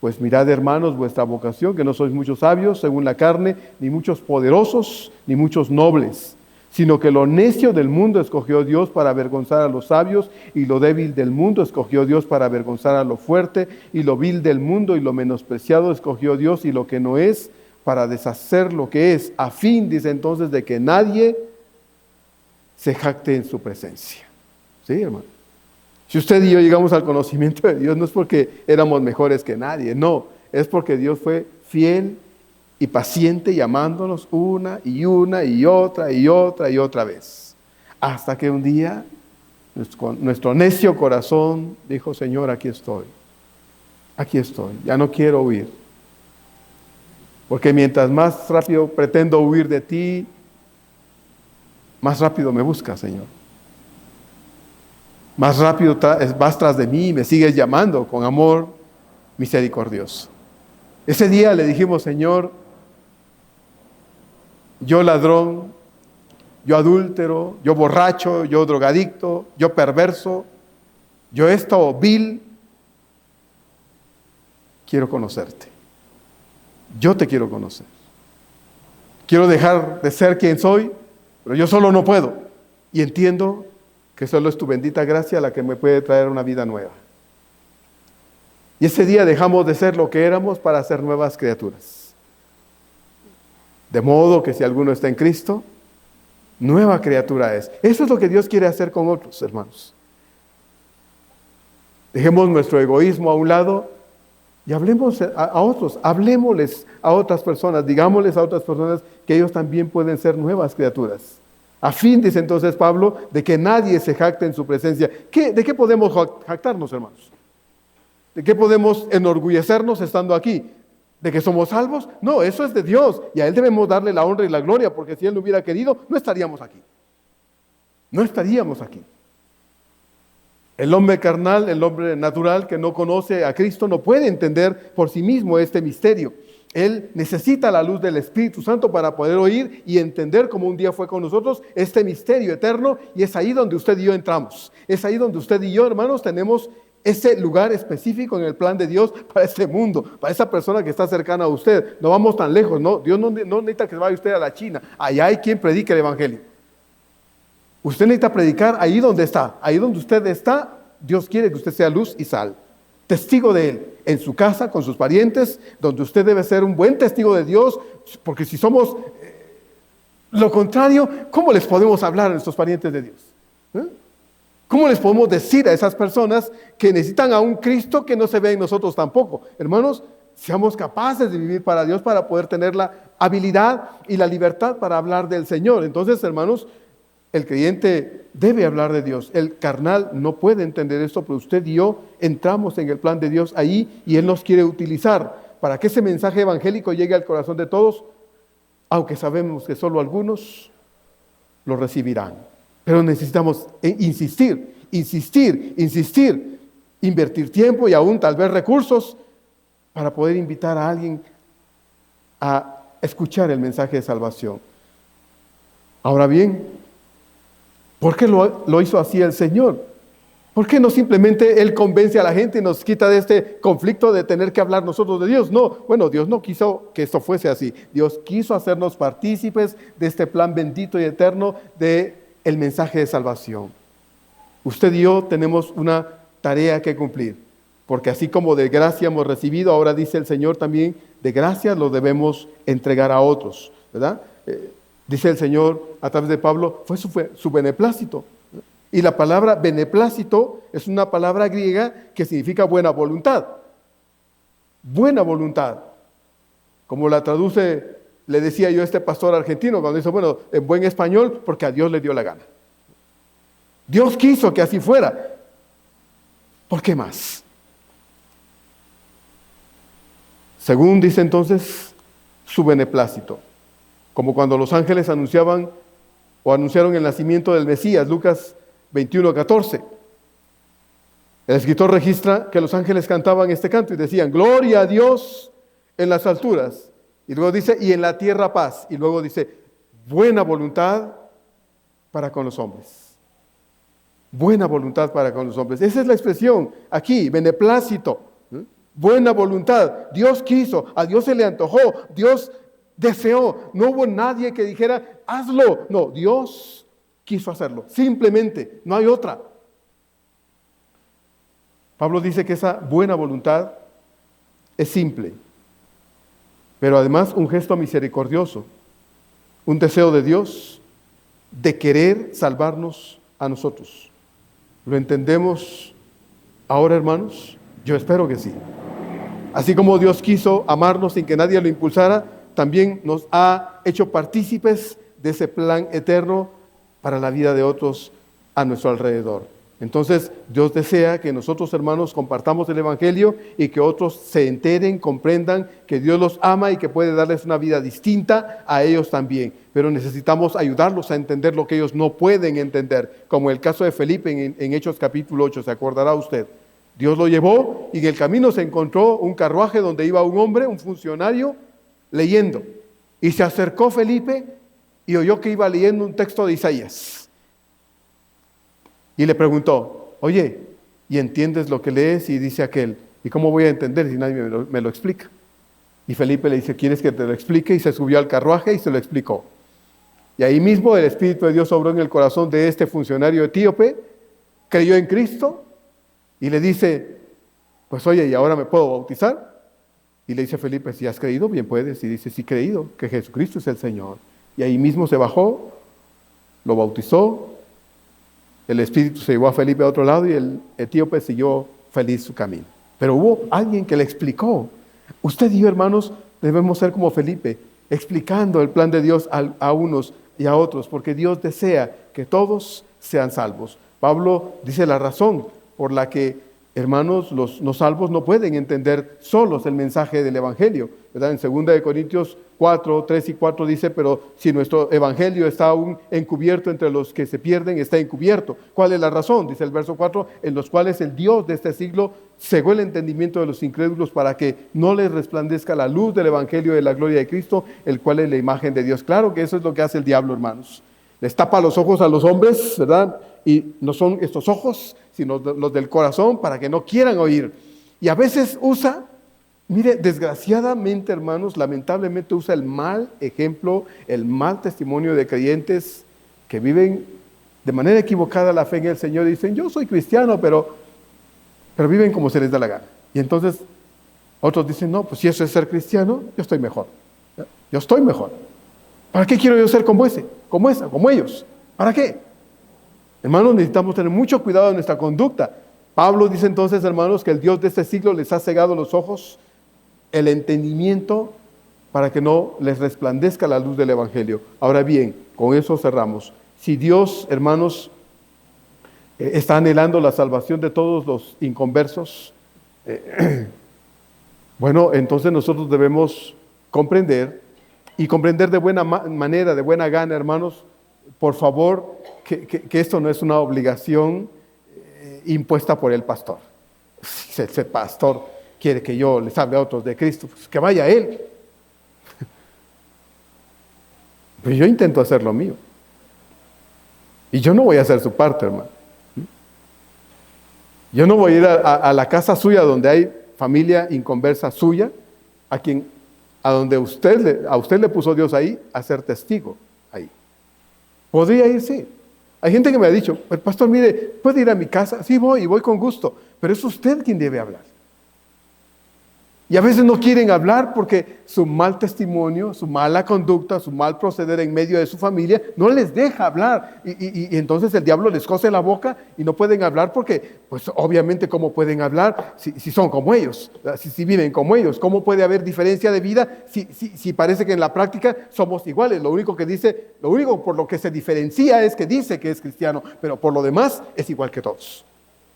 Pues mirad, hermanos, vuestra vocación, que no sois muchos sabios según la carne, ni muchos poderosos, ni muchos nobles, sino que lo necio del mundo escogió Dios para avergonzar a los sabios, y lo débil del mundo escogió Dios para avergonzar a lo fuerte, y lo vil del mundo y lo menospreciado escogió Dios, y lo que no es, para deshacer lo que es, a fin, dice entonces, de que nadie se jacte en su presencia. ¿Sí, hermano? Si usted y yo llegamos al conocimiento de Dios, no es porque éramos mejores que nadie, no, es porque Dios fue fiel y paciente, llamándonos una y otra y otra vez, hasta que un día nuestro necio corazón dijo: Señor, aquí estoy, ya no quiero huir, porque mientras más rápido pretendo huir de ti, más rápido me buscas, Señor. Más rápido vas tras de mí y me sigues llamando con amor misericordioso. Ese día le dijimos: Señor, yo ladrón, yo adúltero, yo borracho, yo drogadicto, yo perverso, yo esto vil, quiero conocerte. Yo te quiero conocer. Quiero dejar de ser quien soy, pero yo solo no puedo. Y entiendo que solo es tu bendita gracia la que me puede traer una vida nueva. Y ese día dejamos de ser lo que éramos para ser nuevas criaturas. De modo que si alguno está en Cristo, nueva criatura es. Eso es lo que Dios quiere hacer con otros, hermanos. Dejemos nuestro egoísmo a un lado y hablemos a otros, hablemosles a otras personas, digámosles a otras personas que ellos también pueden ser nuevas criaturas. A fin, dice entonces Pablo, de que nadie se jacte en su presencia. ¿De qué podemos jactarnos, hermanos? ¿De qué podemos enorgullecernos estando aquí? ¿De que somos salvos? No, eso es de Dios, y a Él debemos darle la honra y la gloria, porque si Él no hubiera querido, no estaríamos aquí. No estaríamos aquí. El hombre carnal, el hombre natural que no conoce a Cristo, no puede entender por sí mismo este misterio. Él necesita la luz del Espíritu Santo para poder oír y entender, como un día fue con nosotros, este misterio eterno, y es ahí donde usted y yo entramos. Es ahí donde usted y yo, hermanos, tenemos ese lugar específico en el plan de Dios para este mundo, para esa persona que está cercana a usted. No vamos tan lejos, ¿no? Dios no necesita que vaya usted a la China. Allá hay quien predique el Evangelio. Usted necesita predicar ahí donde está. Ahí donde usted está, Dios quiere que usted sea luz y sal. Testigo de Él, en su casa, con sus parientes, donde usted debe ser un buen testigo de Dios, porque si somos lo contrario, ¿cómo les podemos hablar a nuestros parientes de Dios? ¿Cómo les podemos decir a esas personas que necesitan a un Cristo que no se ve en nosotros tampoco? Hermanos, seamos capaces de vivir para Dios para poder tener la habilidad y la libertad para hablar del Señor. Entonces, hermanos, el creyente debe hablar de Dios. El carnal no puede entender esto, pero usted y yo entramos en el plan de Dios ahí y Él nos quiere utilizar para que ese mensaje evangélico llegue al corazón de todos, aunque sabemos que solo algunos lo recibirán. Pero necesitamos insistir, invertir tiempo y aún tal vez recursos para poder invitar a alguien a escuchar el mensaje de salvación. Ahora bien, ¿por qué lo hizo así el Señor? ¿Por qué no simplemente Él convence a la gente y nos quita de este conflicto de tener que hablar nosotros de Dios? No, bueno, Dios no quiso que esto fuese así. Dios quiso hacernos partícipes de este plan bendito y eterno de el mensaje de salvación. Usted y yo tenemos una tarea que cumplir, porque así como de gracia hemos recibido, ahora dice el Señor también, de gracia lo debemos entregar a otros, ¿verdad? Dice el Señor a través de Pablo, fue su beneplácito. Y la palabra beneplácito es una palabra griega que significa buena voluntad. Buena voluntad. Como la traduce, le decía yo a este pastor argentino cuando dice, bueno, en buen español, porque a Dios le dio la gana. Dios quiso que así fuera. ¿Por qué más? Según dice entonces, su beneplácito. Como cuando los ángeles anunciaron el nacimiento del Mesías, Lucas 21:14. El escritor registra que los ángeles cantaban este canto y decían, gloria a Dios en las alturas. Y luego dice, y en la tierra paz. Y luego dice, buena voluntad para con los hombres. Buena voluntad para con los hombres. Esa es la expresión aquí, beneplácito. Buena voluntad. Dios quiso, a Dios se le antojó, Dios deseó. No hubo nadie que dijera, hazlo. No, Dios quiso hacerlo. Simplemente, no hay otra. Pablo dice que esa buena voluntad es simple, pero además un gesto misericordioso, un deseo de Dios de querer salvarnos a nosotros. ¿Lo entendemos ahora, hermanos? Yo espero que sí. Así como Dios quiso amarnos sin que nadie lo impulsara, también nos ha hecho partícipes de ese plan eterno para la vida de otros a nuestro alrededor. Entonces, Dios desea que nosotros, hermanos, compartamos el Evangelio y que otros se enteren, comprendan que Dios los ama y que puede darles una vida distinta a ellos también. Pero necesitamos ayudarlos a entender lo que ellos no pueden entender, como el caso de Felipe en Hechos capítulo 8, ¿se acordará usted? Dios lo llevó y en el camino se encontró un carruaje donde iba un hombre, un funcionario, leyendo. Y se acercó Felipe y oyó que iba leyendo un texto de Isaías. Y le preguntó, oye, ¿y entiendes lo que lees? Y dice aquel, ¿y cómo voy a entender si nadie me lo explica? Y Felipe le dice, ¿quieres que te lo explique? Y se subió al carruaje y se lo explicó. Y ahí mismo el Espíritu de Dios obró en el corazón de este funcionario etíope, creyó en Cristo y le dice, pues oye, ¿y ahora me puedo bautizar? Y le dice Felipe, si has creído, bien puedes. Y dice, sí, creído que Jesucristo es el Señor. Y ahí mismo se bajó, lo bautizó. El Espíritu se llevó a Felipe a otro lado y el etíope siguió feliz su camino. Pero hubo alguien que le explicó. Usted y yo, hermanos, debemos ser como Felipe, explicando el plan de Dios a unos y a otros, porque Dios desea que todos sean salvos. Pablo dice la razón por la que, hermanos, los no salvos no pueden entender solos el mensaje del Evangelio, ¿verdad? En 2 Corintios 4, 3 y 4 dice, pero si nuestro Evangelio está aún encubierto entre los que se pierden, está encubierto. ¿Cuál es la razón? Dice el verso 4, en los cuales el Dios de este siglo cegó el entendimiento de los incrédulos para que no les resplandezca la luz del Evangelio de la gloria de Cristo, el cual es la imagen de Dios. Claro que eso es lo que hace el diablo, hermanos. Les tapa los ojos a los hombres, ¿verdad? Y no son estos ojos, sino los del corazón, para que no quieran oír. Y a veces usa, mire, desgraciadamente, hermanos, lamentablemente usa el mal ejemplo, el mal testimonio de creyentes que viven de manera equivocada la fe en el Señor y dicen, yo soy cristiano, pero viven como se les da la gana. Y entonces otros dicen, no, pues si eso es ser cristiano, yo estoy mejor. Yo estoy mejor. ¿Para qué quiero yo ser como ese, como ellos? ¿Para qué? Hermanos, necesitamos tener mucho cuidado en nuestra conducta. Pablo dice entonces, hermanos, que el Dios de este siglo les ha cegado los ojos, el entendimiento, para que no les resplandezca la luz del Evangelio. Ahora bien, con eso cerramos. Si Dios, hermanos, está anhelando la salvación de todos los inconversos, bueno, entonces nosotros debemos comprender, y comprender de buena manera, de buena gana, hermanos, por favor, que esto no es una obligación impuesta por el pastor. Si ese pastor quiere que yo les hable a otros de Cristo, pues que vaya él. Pero yo intento hacer lo mío. Y yo no voy a hacer su parte, hermano. Yo no voy a ir a la casa suya donde hay familia inconversa suya, a donde a usted le puso Dios ahí, a ser testigo ahí. Podría ir, sí. Hay gente que me ha dicho, el pastor, mire, ¿puede ir a mi casa? Sí, voy con gusto, pero es usted quien debe hablar. Y a veces no quieren hablar porque su mal testimonio, su mala conducta, su mal proceder en medio de su familia no les deja hablar. Y entonces el diablo les cose la boca y no pueden hablar porque, pues obviamente, ¿cómo pueden hablar si son como ellos? Si viven como ellos. ¿Cómo puede haber diferencia de vida si parece que en la práctica somos iguales? Lo único por lo que se diferencia es que dice que es cristiano, pero por lo demás es igual que todos.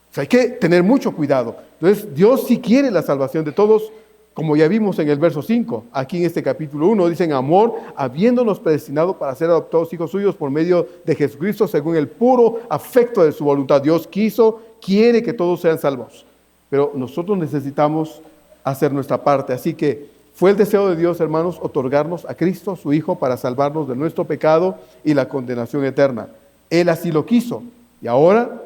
O sea, hay que tener mucho cuidado. Entonces, Dios sí quiere la salvación de todos, como ya vimos en el verso 5, aquí en este capítulo 1, dicen amor, habiéndonos predestinado para ser adoptados hijos suyos por medio de Jesucristo, según el puro afecto de su voluntad. Dios quiere que todos sean salvos, pero nosotros necesitamos hacer nuestra parte. Así que fue el deseo de Dios, hermanos, otorgarnos a Cristo, su Hijo, para salvarnos de nuestro pecado y la condenación eterna. Él así lo quiso. Y ahora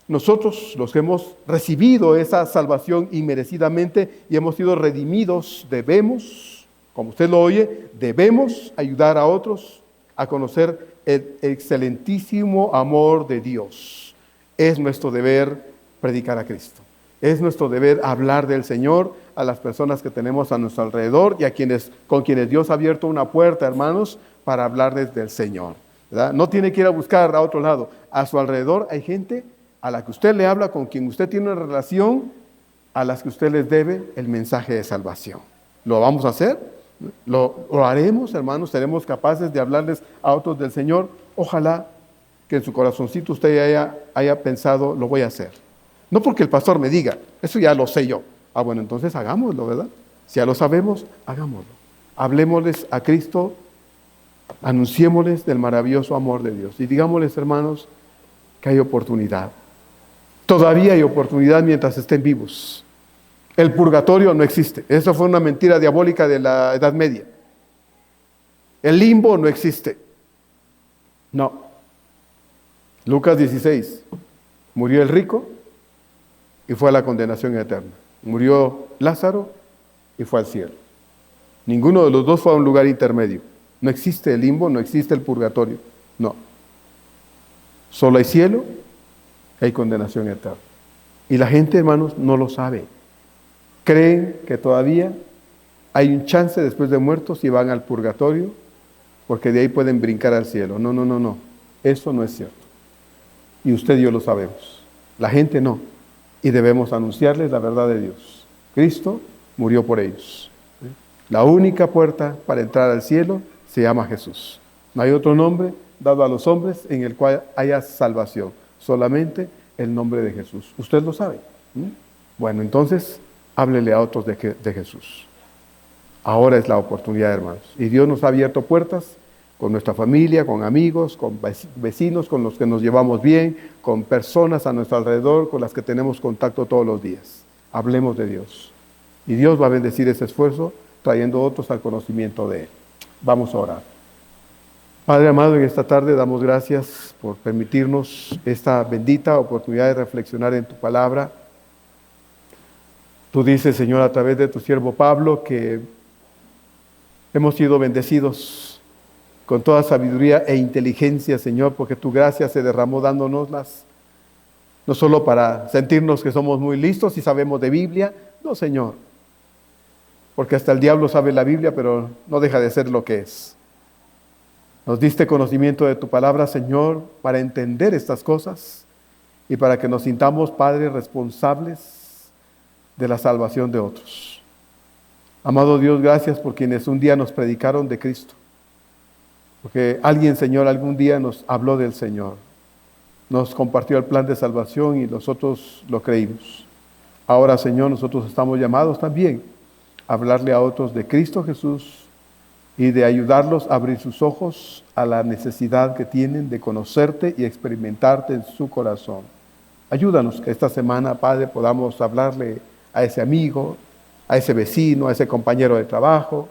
nosotros, los que hemos recibido esa salvación inmerecidamente y hemos sido redimidos, debemos, como usted lo oye, debemos ayudar a otros a conocer el excelentísimo amor de Dios. Es nuestro deber predicar a Cristo. Es nuestro deber hablar del Señor a las personas que tenemos a nuestro alrededor y con quienes Dios ha abierto una puerta, hermanos, para hablarles del Señor, ¿verdad? No tiene que ir a buscar a otro lado. A su alrededor hay gente a la que usted le habla, con quien usted tiene una relación, a las que usted les debe el mensaje de salvación. ¿Lo vamos a hacer? ¿Lo haremos, hermanos? ¿Seremos capaces de hablarles a otros del Señor? Ojalá que en su corazoncito usted haya pensado, lo voy a hacer. No porque el pastor me diga, eso ya lo sé yo. Bueno, entonces hagámoslo, ¿verdad? Si ya lo sabemos, hagámoslo. Hablemosles a Cristo, anunciémosles del maravilloso amor de Dios. Y digámosles, hermanos, que hay oportunidad. Todavía hay oportunidad mientras estén vivos. El purgatorio no existe. Eso fue una mentira diabólica de la Edad Media. El limbo no existe. No. Lucas 16. Murió el rico y fue a la condenación eterna. Murió Lázaro y fue al cielo. Ninguno de los dos fue a un lugar intermedio. No existe el limbo, no existe el purgatorio. No. Solo hay cielo, hay condenación eterna. Y la gente, hermanos, no lo sabe. Creen que todavía hay un chance después de muertos y van al purgatorio, porque de ahí pueden brincar al cielo. No. Eso no es cierto. Y usted y yo lo sabemos. La gente no. Y debemos anunciarles la verdad de Dios. Cristo murió por ellos. La única puerta para entrar al cielo se llama Jesús. No hay otro nombre dado a los hombres en el cual haya salvación. Solamente el nombre de Jesús. Usted lo sabe. Bueno, entonces, háblele a otros de Jesús. Ahora es la oportunidad, hermanos. Y Dios nos ha abierto puertas con nuestra familia, con amigos, con vecinos, con los que nos llevamos bien, con personas a nuestro alrededor, con las que tenemos contacto todos los días. Hablemos de Dios. Y Dios va a bendecir ese esfuerzo, trayendo otros al conocimiento de Él. Vamos a orar. Padre amado, en esta tarde damos gracias por permitirnos esta bendita oportunidad de reflexionar en tu palabra. Tú dices, Señor, a través de tu siervo Pablo, que hemos sido bendecidos con toda sabiduría e inteligencia, Señor, porque tu gracia se derramó dándonoslas, no solo para sentirnos que somos muy listos y sabemos de Biblia, no, Señor, porque hasta el diablo sabe la Biblia, pero no deja de ser lo que es. Nos diste conocimiento de tu palabra, Señor, para entender estas cosas y para que nos sintamos, Padre, responsables de la salvación de otros. Amado Dios, gracias por quienes un día nos predicaron de Cristo. Porque alguien, Señor, algún día nos habló del Señor. Nos compartió el plan de salvación y nosotros lo creímos. Ahora, Señor, nosotros estamos llamados también a hablarle a otros de Cristo Jesús y de ayudarlos a abrir sus ojos a la necesidad que tienen de conocerte y experimentarte en su corazón. Ayúdanos que esta semana, Padre, podamos hablarle a ese amigo, a ese vecino, a ese compañero de trabajo,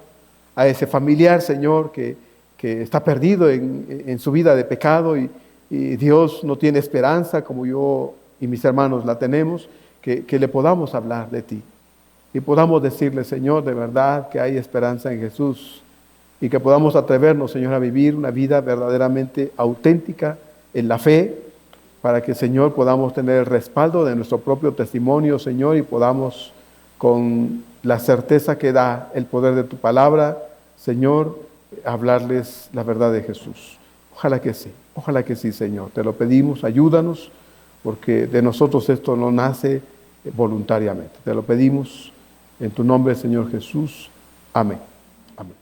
a ese familiar, Señor, que está perdido en su vida de pecado y Dios no tiene esperanza como yo y mis hermanos la tenemos, que le podamos hablar de ti y podamos decirle, Señor, de verdad que hay esperanza en Jesús y que podamos atrevernos, Señor, a vivir una vida verdaderamente auténtica en la fe para que, Señor, podamos tener el respaldo de nuestro propio testimonio, Señor, y podamos, con la certeza que da el poder de tu palabra, Señor, hablarles la verdad de Jesús. Ojalá que sí, Señor. Te lo pedimos, ayúdanos, porque de nosotros esto no nace voluntariamente. Te lo pedimos en tu nombre, Señor Jesús. Amén. Amén.